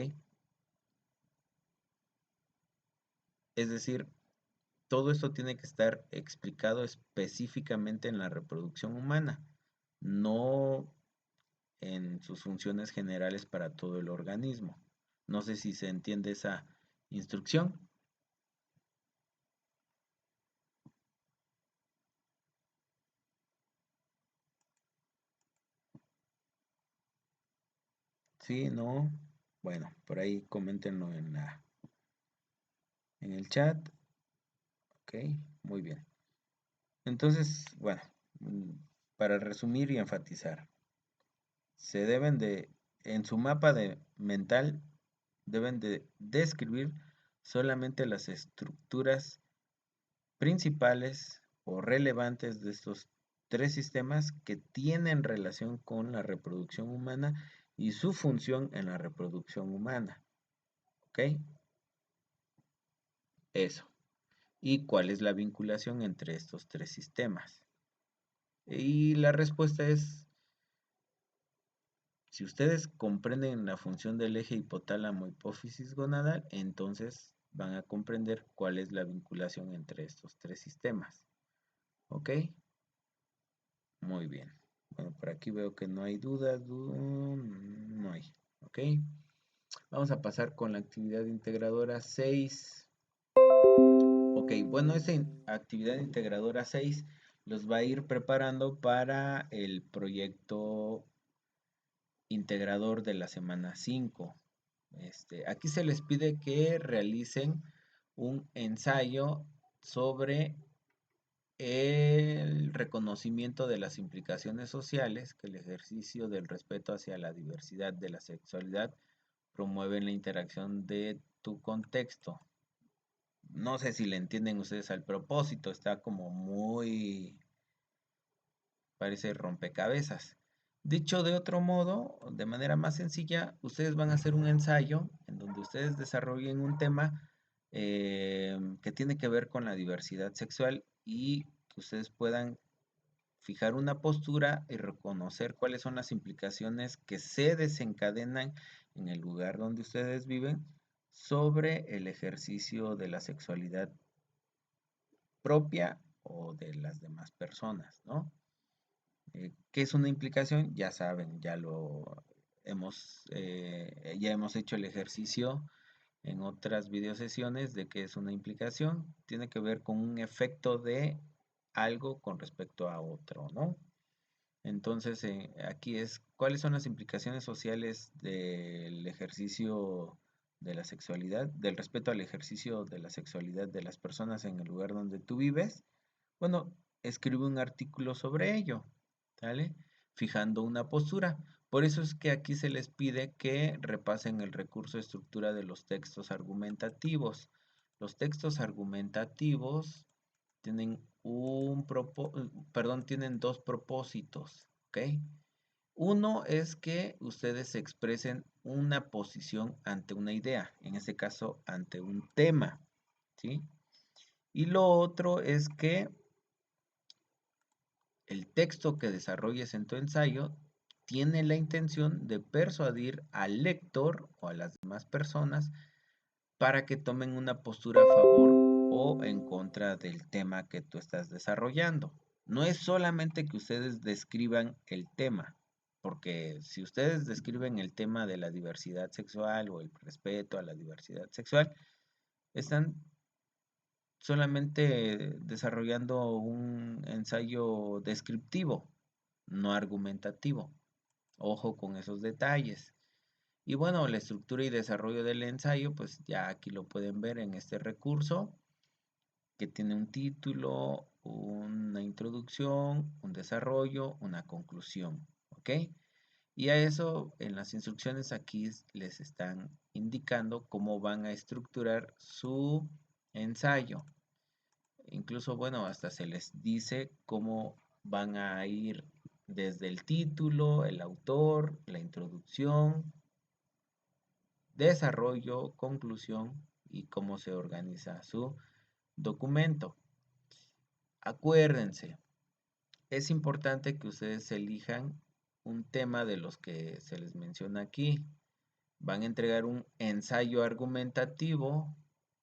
Es decir, todo esto tiene que estar explicado específicamente en la reproducción humana, no en sus funciones generales para todo el organismo. No sé si se entiende esa instrucción. Sí, no. Bueno, por ahí coméntenlo en el chat. Ok, muy bien. Entonces, bueno, para resumir y enfatizar, se deben de en su mapa mental deben de describir solamente las estructuras principales o relevantes de estos tres sistemas que tienen relación con la reproducción humana y su función en la reproducción humana. ¿Ok? Eso. ¿Y cuál es la vinculación entre estos tres sistemas? Y la respuesta es, si ustedes comprenden la función del eje hipotálamo hipófisis gonadal, entonces van a comprender cuál es la vinculación entre estos tres sistemas. ¿Ok? Muy bien. Bueno, por aquí veo que no hay dudas. No hay. ¿Ok? Vamos a pasar con la actividad integradora 6. Ok, bueno, esa actividad integradora 6 los va a ir preparando para el proyecto integrador de la semana 5. Aquí se les pide que realicen un ensayo sobre el reconocimiento de las implicaciones sociales que el ejercicio del respeto hacia la diversidad de la sexualidad promueve en la interacción de tu contexto. No sé si le entienden ustedes al propósito, está como muy, parece rompecabezas. Dicho de otro modo, de manera más sencilla, ustedes van a hacer un ensayo en donde ustedes desarrollen un tema que tiene que ver con la diversidad sexual y que ustedes puedan fijar una postura y reconocer cuáles son las implicaciones que se desencadenan en el lugar donde ustedes viven sobre el ejercicio de la sexualidad propia o de las demás personas, ¿no? ¿Qué es una implicación? Ya saben, ya hemos hecho el ejercicio en otras videosesiones de qué es una implicación. Tiene que ver con un efecto de algo con respecto a otro, ¿no? Entonces, aquí es, ¿cuáles son las implicaciones sociales del ejercicio de la sexualidad, del respeto al ejercicio de la sexualidad de las personas en el lugar donde tú vives? Bueno, escribe un artículo sobre ello, ¿vale? Fijando una postura. Por eso es que aquí se les pide que repasen el recurso de estructura de los textos argumentativos. Los textos argumentativos tienen tienen dos propósitos, ¿ok? Uno es que ustedes expresen una posición ante una idea, en este caso ante un tema, ¿sí? Y lo otro es que el texto que desarrolles en tu ensayo tiene la intención de persuadir al lector o a las demás personas para que tomen una postura a favor o en contra del tema que tú estás desarrollando. No es solamente que ustedes describan el tema, porque si ustedes describen el tema de la diversidad sexual o el respeto a la diversidad sexual, están solamente desarrollando un ensayo descriptivo, no argumentativo. Ojo con esos detalles. Y bueno, la estructura y desarrollo del ensayo, pues ya aquí lo pueden ver en este recurso, que tiene un título, una introducción, un desarrollo, una conclusión. ¿Ok? Y a eso en las instrucciones aquí les están indicando cómo van a estructurar su ensayo. Incluso, bueno, hasta se les dice cómo van a ir desde el título, el autor, la introducción, desarrollo, conclusión y cómo se organiza su documento. Acuérdense, es importante que ustedes elijan un tema de los que se les menciona aquí. Van a entregar un ensayo argumentativo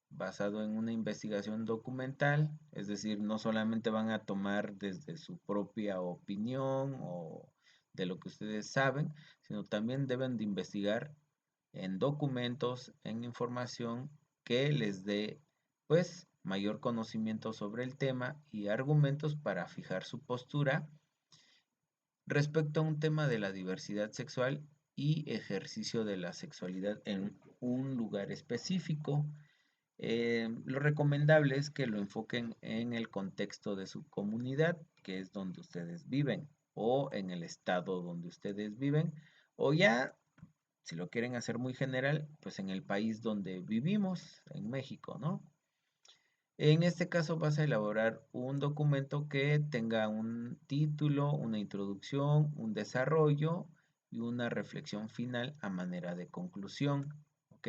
basado en una investigación documental, es decir, no solamente van a tomar desde su propia opinión o de lo que ustedes saben, sino también deben de investigar en documentos, en información que les dé pues mayor conocimiento sobre el tema y argumentos para fijar su postura respecto a un tema de la diversidad sexual y ejercicio de la sexualidad en un lugar específico. Lo recomendable es que lo enfoquen en el contexto de su comunidad, que es donde ustedes viven, o en el estado donde ustedes viven, o ya si lo quieren hacer muy general, pues en el país donde vivimos, en México, ¿no? En este caso vas a elaborar un documento que tenga un título, una introducción, un desarrollo y una reflexión final a manera de conclusión, ¿ok?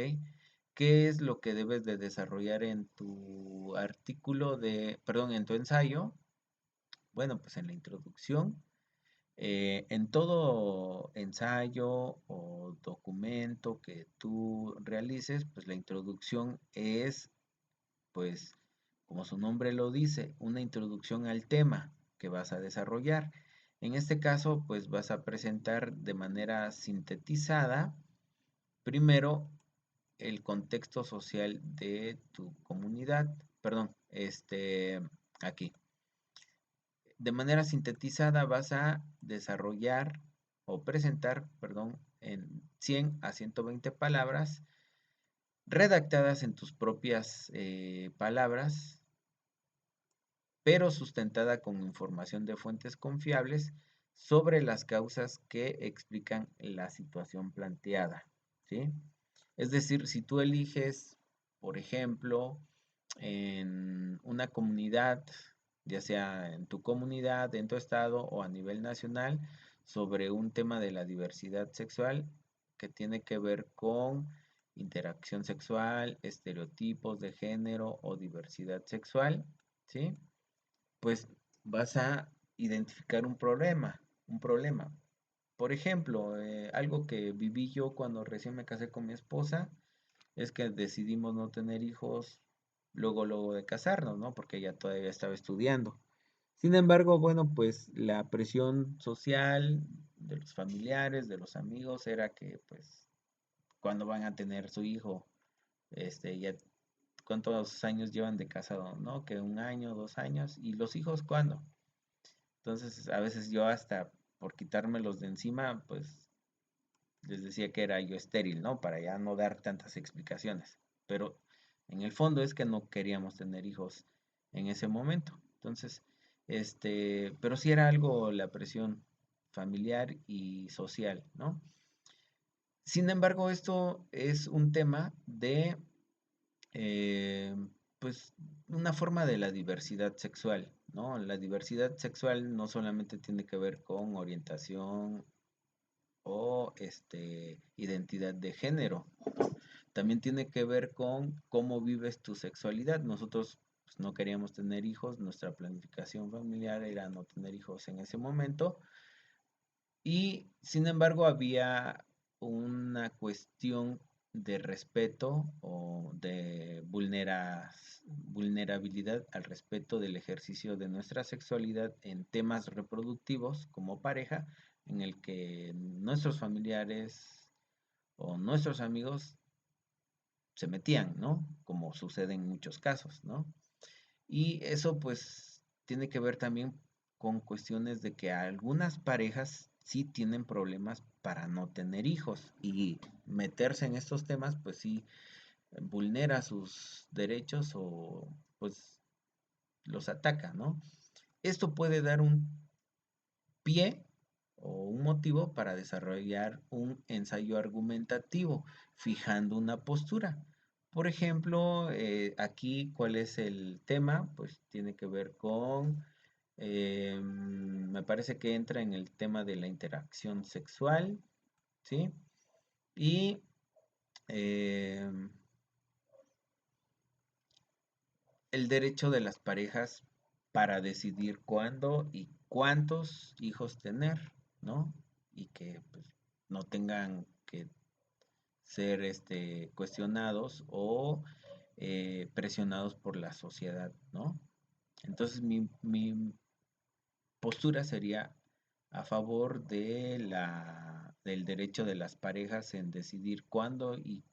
¿Qué es lo que debes de desarrollar en tu en tu ensayo? Bueno, pues en la introducción, en todo ensayo o documento que tú realices, pues la introducción es, pues, como su nombre lo dice, una introducción al tema que vas a desarrollar. En este caso, pues vas a presentar de manera sintetizada, primero, el contexto social de tu comunidad. Perdón, aquí. De manera sintetizada vas a desarrollar o presentar, perdón, en 100 a 120 palabras, redactadas en tus propias palabras, pero sustentada con información de fuentes confiables sobre las causas que explican la situación planteada, ¿sí? Es decir, si tú eliges, por ejemplo, en una comunidad, ya sea en tu comunidad, en tu estado o a nivel nacional, sobre un tema de la diversidad sexual que tiene que ver con interacción sexual, estereotipos de género o diversidad sexual, ¿sí? Pues vas a identificar un problema. Por ejemplo, algo que viví yo cuando recién me casé con mi esposa es que decidimos no tener hijos luego de casarnos, ¿no? Porque ella todavía estaba estudiando. Sin embargo, bueno, pues la presión social de los familiares, de los amigos, era que, pues, cuando van a tener su hijo, ya cuántos años llevan de casado, ¿no? Que 1 año, 2 años, y los hijos, ¿cuándo? Entonces, a veces yo hasta por quitármelos de encima, pues les decía que era yo estéril, ¿no? Para ya no dar tantas explicaciones. Pero en el fondo es que no queríamos tener hijos en ese momento. Entonces, pero sí era algo la presión familiar y social, ¿no? Sin embargo, esto es un tema de, eh, pues, una forma de la diversidad sexual, ¿no? La diversidad sexual no solamente tiene que ver con orientación o identidad de género. También tiene que ver con cómo vives tu sexualidad. Nosotros pues, no queríamos tener hijos, nuestra planificación familiar era no tener hijos en ese momento y sin embargo había una cuestión de respeto o de vulnerabilidad al respeto del ejercicio de nuestra sexualidad en temas reproductivos como pareja, en el que nuestros familiares o nuestros amigos se metían, ¿no? Como sucede en muchos casos, ¿no? Y eso pues tiene que ver también con cuestiones de que algunas parejas sí tienen problemas para no tener hijos y meterse en estos temas pues sí vulnera sus derechos o pues los ataca, ¿no? Esto puede dar un pie o un motivo para desarrollar un ensayo argumentativo, fijando una postura. Por ejemplo, aquí, ¿cuál es el tema? Pues tiene que ver con, me parece que entra en el tema de la interacción sexual, ¿sí? Y em, el derecho de las parejas para decidir cuándo y cuántos hijos tener, ¿no? Y que pues, no tengan que ser cuestionados o presionados por la sociedad, ¿no? Entonces mi postura sería a favor de del derecho de las parejas en decidir cuándo y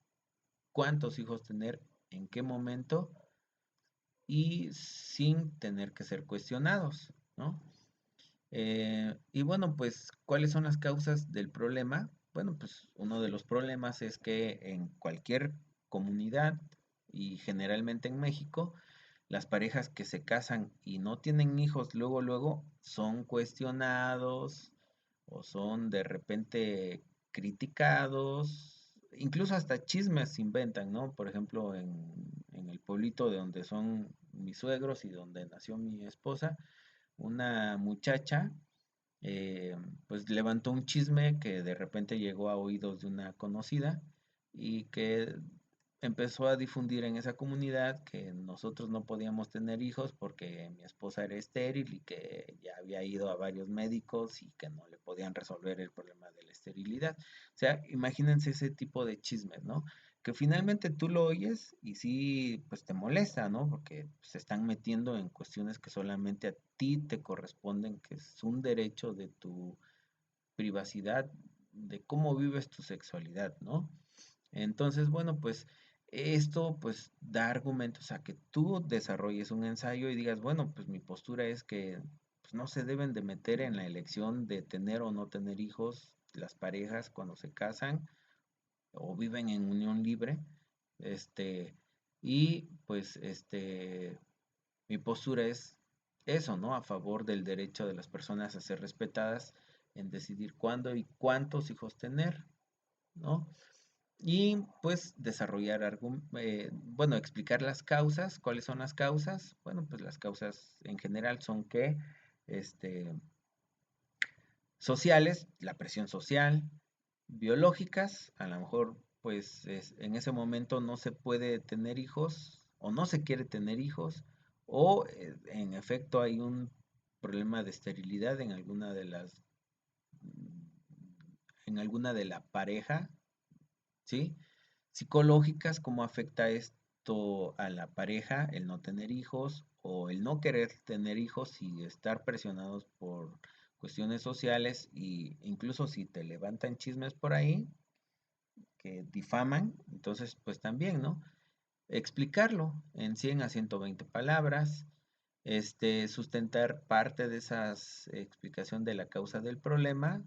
cuántos hijos tener, en qué momento y sin tener que ser cuestionados, ¿no? Y bueno, pues, ¿cuáles son las causas del problema? Bueno, pues uno de los problemas es que en cualquier comunidad y generalmente en México, las parejas que se casan y no tienen hijos luego son cuestionados o son de repente criticados incluso hasta chismes se inventan, ¿no? Por ejemplo, en el pueblito de donde son mis suegros y donde nació mi esposa, una muchacha eh, pues levantó un chisme que de repente llegó a oídos de una conocida y que empezó a difundir en esa comunidad que nosotros no podíamos tener hijos porque mi esposa era estéril y que ya había ido a varios médicos y que no le podían resolver el problema de la esterilidad. O sea, imagínense ese tipo de chismes, ¿no? Que finalmente tú lo oyes y sí, pues te molesta, ¿no? Porque se están metiendo en cuestiones que solamente a ti te corresponden, que es un derecho de tu privacidad, de cómo vives tu sexualidad, ¿no? Entonces, bueno, pues esto pues da argumentos a que tú desarrolles un ensayo y digas, bueno, pues mi postura es que pues, no se deben de meter en la elección de tener o no tener hijos las parejas cuando se casan o viven en unión libre, este, y pues mi postura es eso, ¿no? A favor del derecho de las personas a ser respetadas en decidir cuándo y cuántos hijos tener, ¿no? Y pues desarrollar, bueno, explicar las causas. ¿Cuáles son las causas? Bueno, pues las causas en general son que, este, sociales, la presión social, biológicas, a lo mejor pues en ese momento no se puede tener hijos o no se quiere tener hijos o en efecto hay un problema de esterilidad en alguna de las en alguna de la pareja, ¿sí? Psicológicas, cómo afecta esto a la pareja, el no tener hijos o el no querer tener hijos y estar presionados por cuestiones sociales y incluso si te levantan chismes por ahí que difaman, entonces pues también, ¿no? Explicarlo en 100 a 120 palabras, sustentar parte de esa explicación de la causa del problema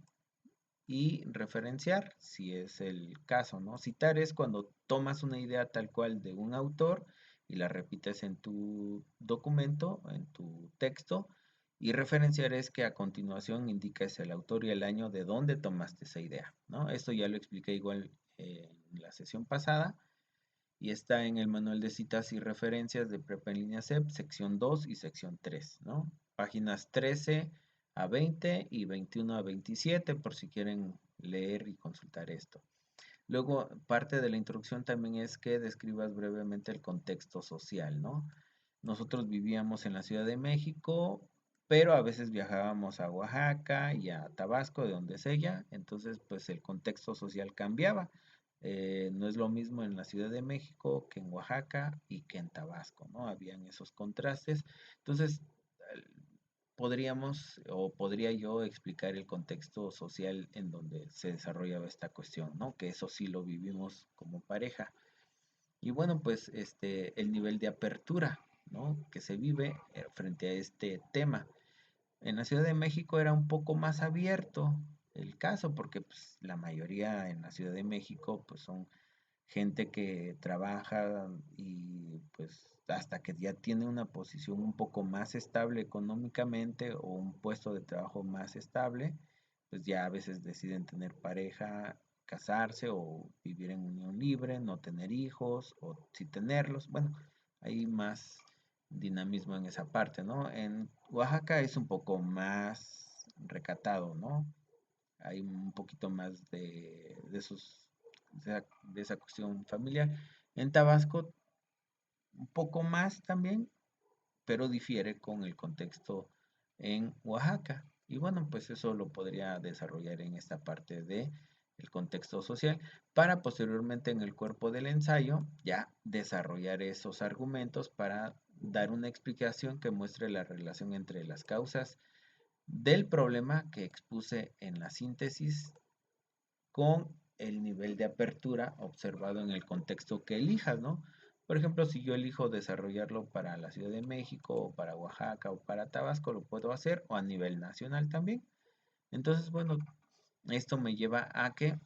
y referenciar, si es el caso, ¿no? Citar es cuando tomas una idea tal cual de un autor y la repites en tu documento, en tu texto, y referenciar es que a continuación indicas el autor y el año de dónde tomaste esa idea, ¿no? Esto ya lo expliqué igual en la sesión pasada y está en el manual de citas y referencias de Prepa en línea CEP, sección 2 y sección 3, ¿no? Páginas 13 a 20 y 21 a 27 por si quieren leer y consultar esto. Luego, parte de la introducción también es que describas brevemente el contexto social, ¿no? Nosotros vivíamos en la Ciudad de México, pero a veces viajábamos a Oaxaca y a Tabasco, de donde es ella, entonces pues el contexto social cambiaba. No es lo mismo en la Ciudad de México que en Oaxaca y que en Tabasco, ¿no? Habían esos contrastes. Entonces, podríamos o podría yo explicar el contexto social en donde se desarrollaba esta cuestión, ¿no? Que eso sí lo vivimos como pareja. Y bueno, pues el nivel de apertura, ¿no? Que se vive frente a este tema. En la Ciudad de México era un poco más abierto el caso porque pues, la mayoría en la Ciudad de México pues son gente que trabaja y pues hasta que ya tiene una posición un poco más estable económicamente o un puesto de trabajo más estable, pues ya a veces deciden tener pareja, casarse o vivir en unión libre, no tener hijos o sí tenerlos. Bueno, hay más dinamismo en esa parte, ¿no? En Oaxaca es un poco más recatado, ¿no? Hay un poquito más de esos de esa cuestión familiar. En Tabasco, un poco más también, pero difiere con el contexto en Oaxaca. Y bueno, pues eso lo podría desarrollar en esta parte de el contexto social para posteriormente en el cuerpo del ensayo ya desarrollar esos argumentos para dar una explicación que muestre la relación entre las causas del problema que expuse en la síntesis con el nivel de apertura observado en el contexto que elijas, ¿no? Por ejemplo, si yo elijo desarrollarlo para la Ciudad de México, o para Oaxaca, o para Tabasco, lo puedo hacer, o a nivel nacional también. Entonces, bueno, esto me lleva a que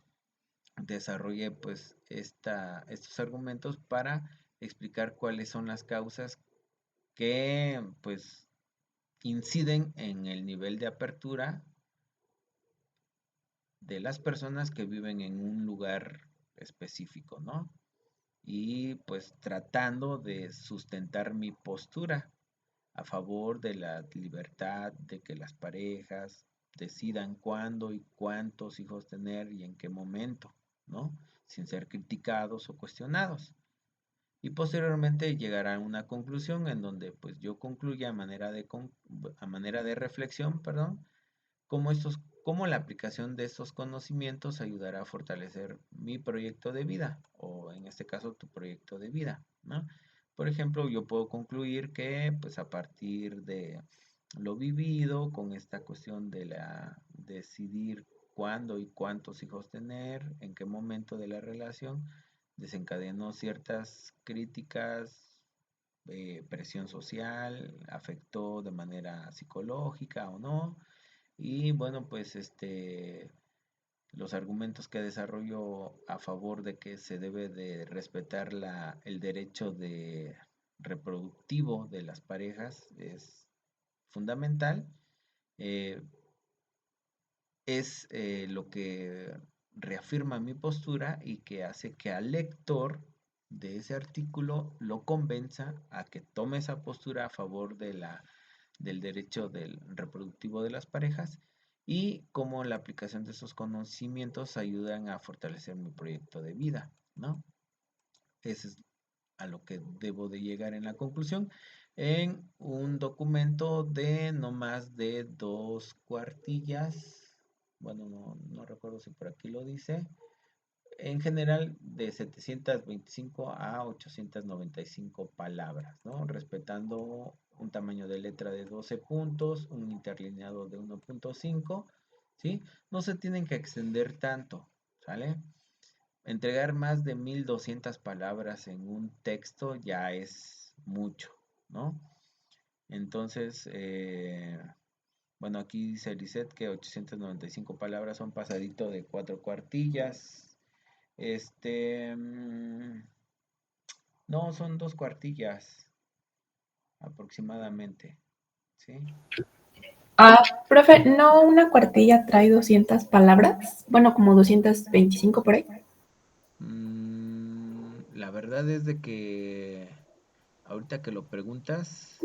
desarrolle pues estos argumentos para explicar cuáles son las causas que pues inciden en el nivel de apertura de las personas que viven en un lugar específico, ¿no? Y pues tratando de sustentar mi postura a favor de la libertad, de que las parejas decidan cuándo y cuántos hijos tener y en qué momento, ¿no? Sin ser criticados o cuestionados. Y posteriormente llegará a una conclusión en donde pues yo concluya a manera de reflexión, perdón, cómo la aplicación de estos conocimientos ayudará a fortalecer mi proyecto de vida, o en este caso tu proyecto de vida, ¿no? Por ejemplo, yo puedo concluir que pues a partir de lo vivido con esta cuestión de decidir cuándo y cuántos hijos tener, en qué momento de la relación, desencadenó ciertas críticas, presión social, afectó de manera psicológica o no. Y bueno, pues los argumentos que desarrollo a favor de que se debe de respetar el derecho reproductivo de las parejas es fundamental. eh, es lo que reafirma mi postura y que hace que al lector de ese artículo lo convenza a que tome esa postura a favor del derecho reproductivo de las parejas, y cómo la aplicación de esos conocimientos ayudan a fortalecer mi proyecto de vida, ¿no? Eso es a lo que debo de llegar en la conclusión, en un documento de no más de 2 cuartillas. Bueno, no recuerdo si por aquí lo dice. En general, de 725 a 895 palabras, ¿no? Respetando un tamaño de letra de 12 puntos, un interlineado de 1.5, ¿sí? No se tienen que extender tanto, ¿sale? Entregar más de 1200 palabras en un texto ya es mucho, ¿no? Entonces, bueno, aquí dice Lisette que 895 palabras son pasadito de 4 cuartillas. No, son 2 cuartillas aproximadamente, ¿sí? Profe, ¿no una cuartilla trae 200 palabras? Bueno, como 225 por ahí. La verdad es de que ahorita que lo preguntas,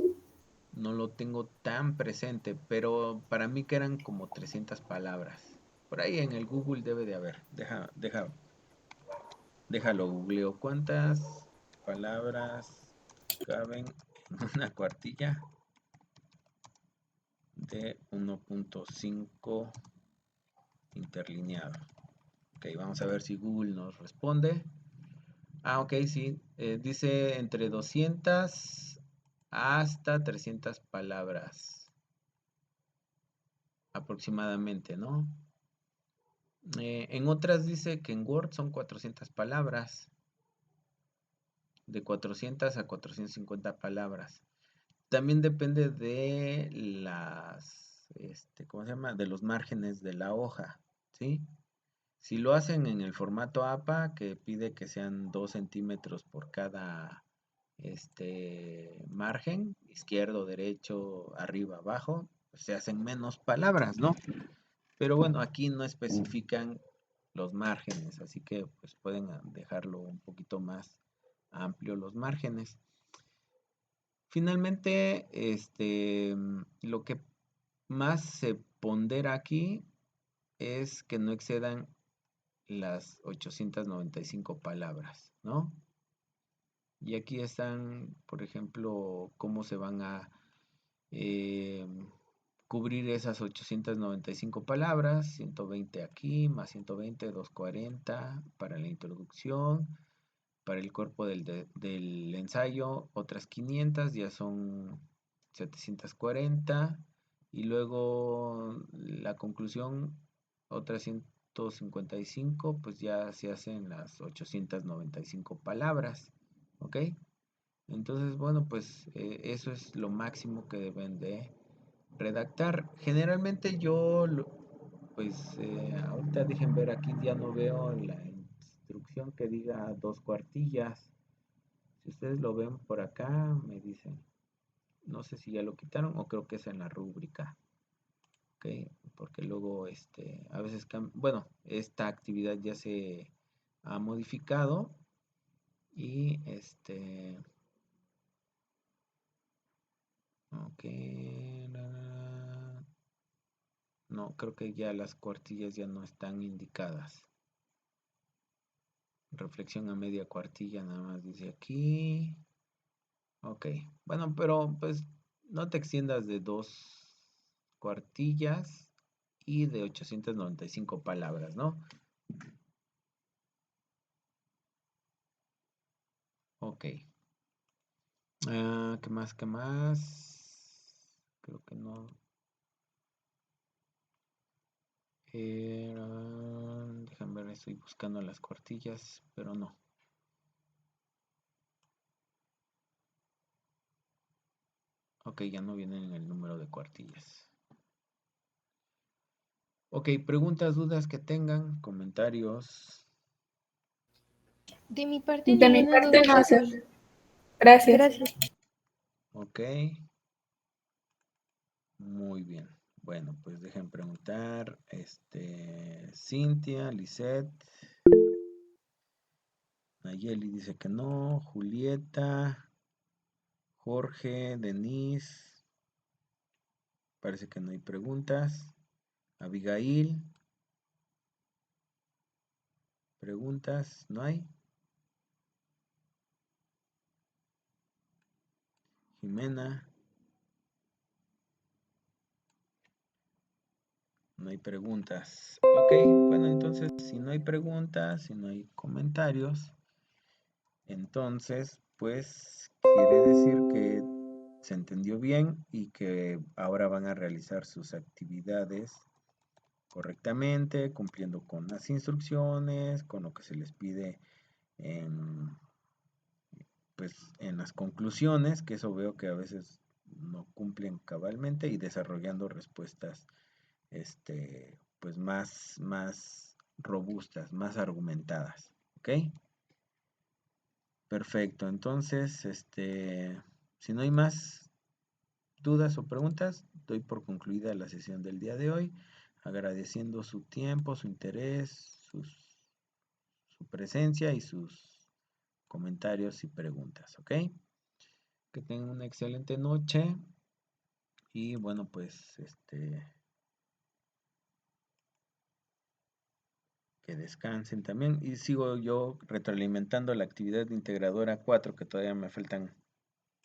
no lo tengo tan presente, pero para mí que eran como 300 palabras. Por ahí en el Google debe de haber. Déjalo googleo. ¿Cuántas palabras caben en una cuartilla de 1.5 interlineado? Ok, vamos a ver si Google nos responde. Ok, sí. Dice entre 200 hasta 300 palabras aproximadamente, ¿no? En otras dice que en Word son 400 palabras, de 400 a 450 palabras. También depende de ¿cómo se llama? De los márgenes de la hoja, ¿sí? Si lo hacen en el formato APA, que pide que sean 2 centímetros por cada margen, izquierdo, derecho, arriba, abajo, pues se hacen menos palabras, ¿no? Pero bueno, aquí no especifican los márgenes, así que pues pueden dejarlo un poquito más amplio los márgenes. Finalmente, lo que más se pondera aquí es que no excedan las 895 palabras, ¿no? Y aquí están, por ejemplo, cómo se van a eh, cubrir esas 895 palabras, 120 aquí, más 120, 240 para la introducción, para el cuerpo del ensayo, otras 500, ya son 740, y luego la conclusión, otras 155, pues ya se hacen las 895 palabras, ¿ok? Entonces, bueno, pues eso es lo máximo que deben de redactar. Generalmente pues ahorita dejen ver, aquí ya no veo la instrucción que diga 2 cuartillas. Si ustedes lo ven por acá, me dicen. No sé si ya lo quitaron o creo que es en la rúbrica. Ok, porque luego a veces bueno, esta actividad ya se ha modificado y ok, no, creo que ya las cuartillas ya no están indicadas. Reflexión a media cuartilla nada más dice aquí. Ok, bueno, pero pues no te extiendas de 2 cuartillas y de 895 palabras, ¿no? Ok. ¿Qué más? ¿Qué más? Creo que no. Déjame ver, estoy buscando las cuartillas, pero no. Ok, ya no vienen en el número de cuartillas. Ok, preguntas, dudas que tengan, comentarios. De mi parte, De mi ninguna parte duda, no, profe. Sir. Gracias. Gracias. Ok. Muy bien. Bueno, pues dejen preguntar. Cintia, Lisette. Nayeli dice que no. Julieta. Jorge, Denise. Parece que no hay preguntas. Abigail. Preguntas, ¿no hay? Jimena. No hay preguntas. Ok, bueno, entonces si no hay preguntas, si no hay comentarios, entonces pues quiere decir que se entendió bien y que ahora van a realizar sus actividades correctamente, cumpliendo con las instrucciones, con lo que se les pide en, pues, en las conclusiones, que eso veo que a veces no cumplen cabalmente, y desarrollando respuestas pues más robustas, más argumentadas, ¿ok? Perfecto, entonces, si no hay más dudas o preguntas, doy por concluida la sesión del día de hoy, agradeciendo su tiempo, su interés, su presencia y sus comentarios y preguntas, ¿ok? Que tengan una excelente noche y bueno, pues, que descansen también. Y sigo yo retroalimentando la actividad integradora 4, que todavía me faltan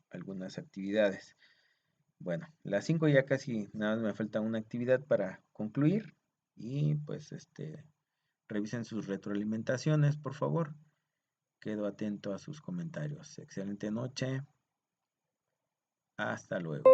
algunas actividades. Bueno, las 5 ya casi nada más me falta una actividad para concluir. Y pues revisen sus retroalimentaciones, por favor. Quedo atento a sus comentarios. Excelente noche. Hasta luego.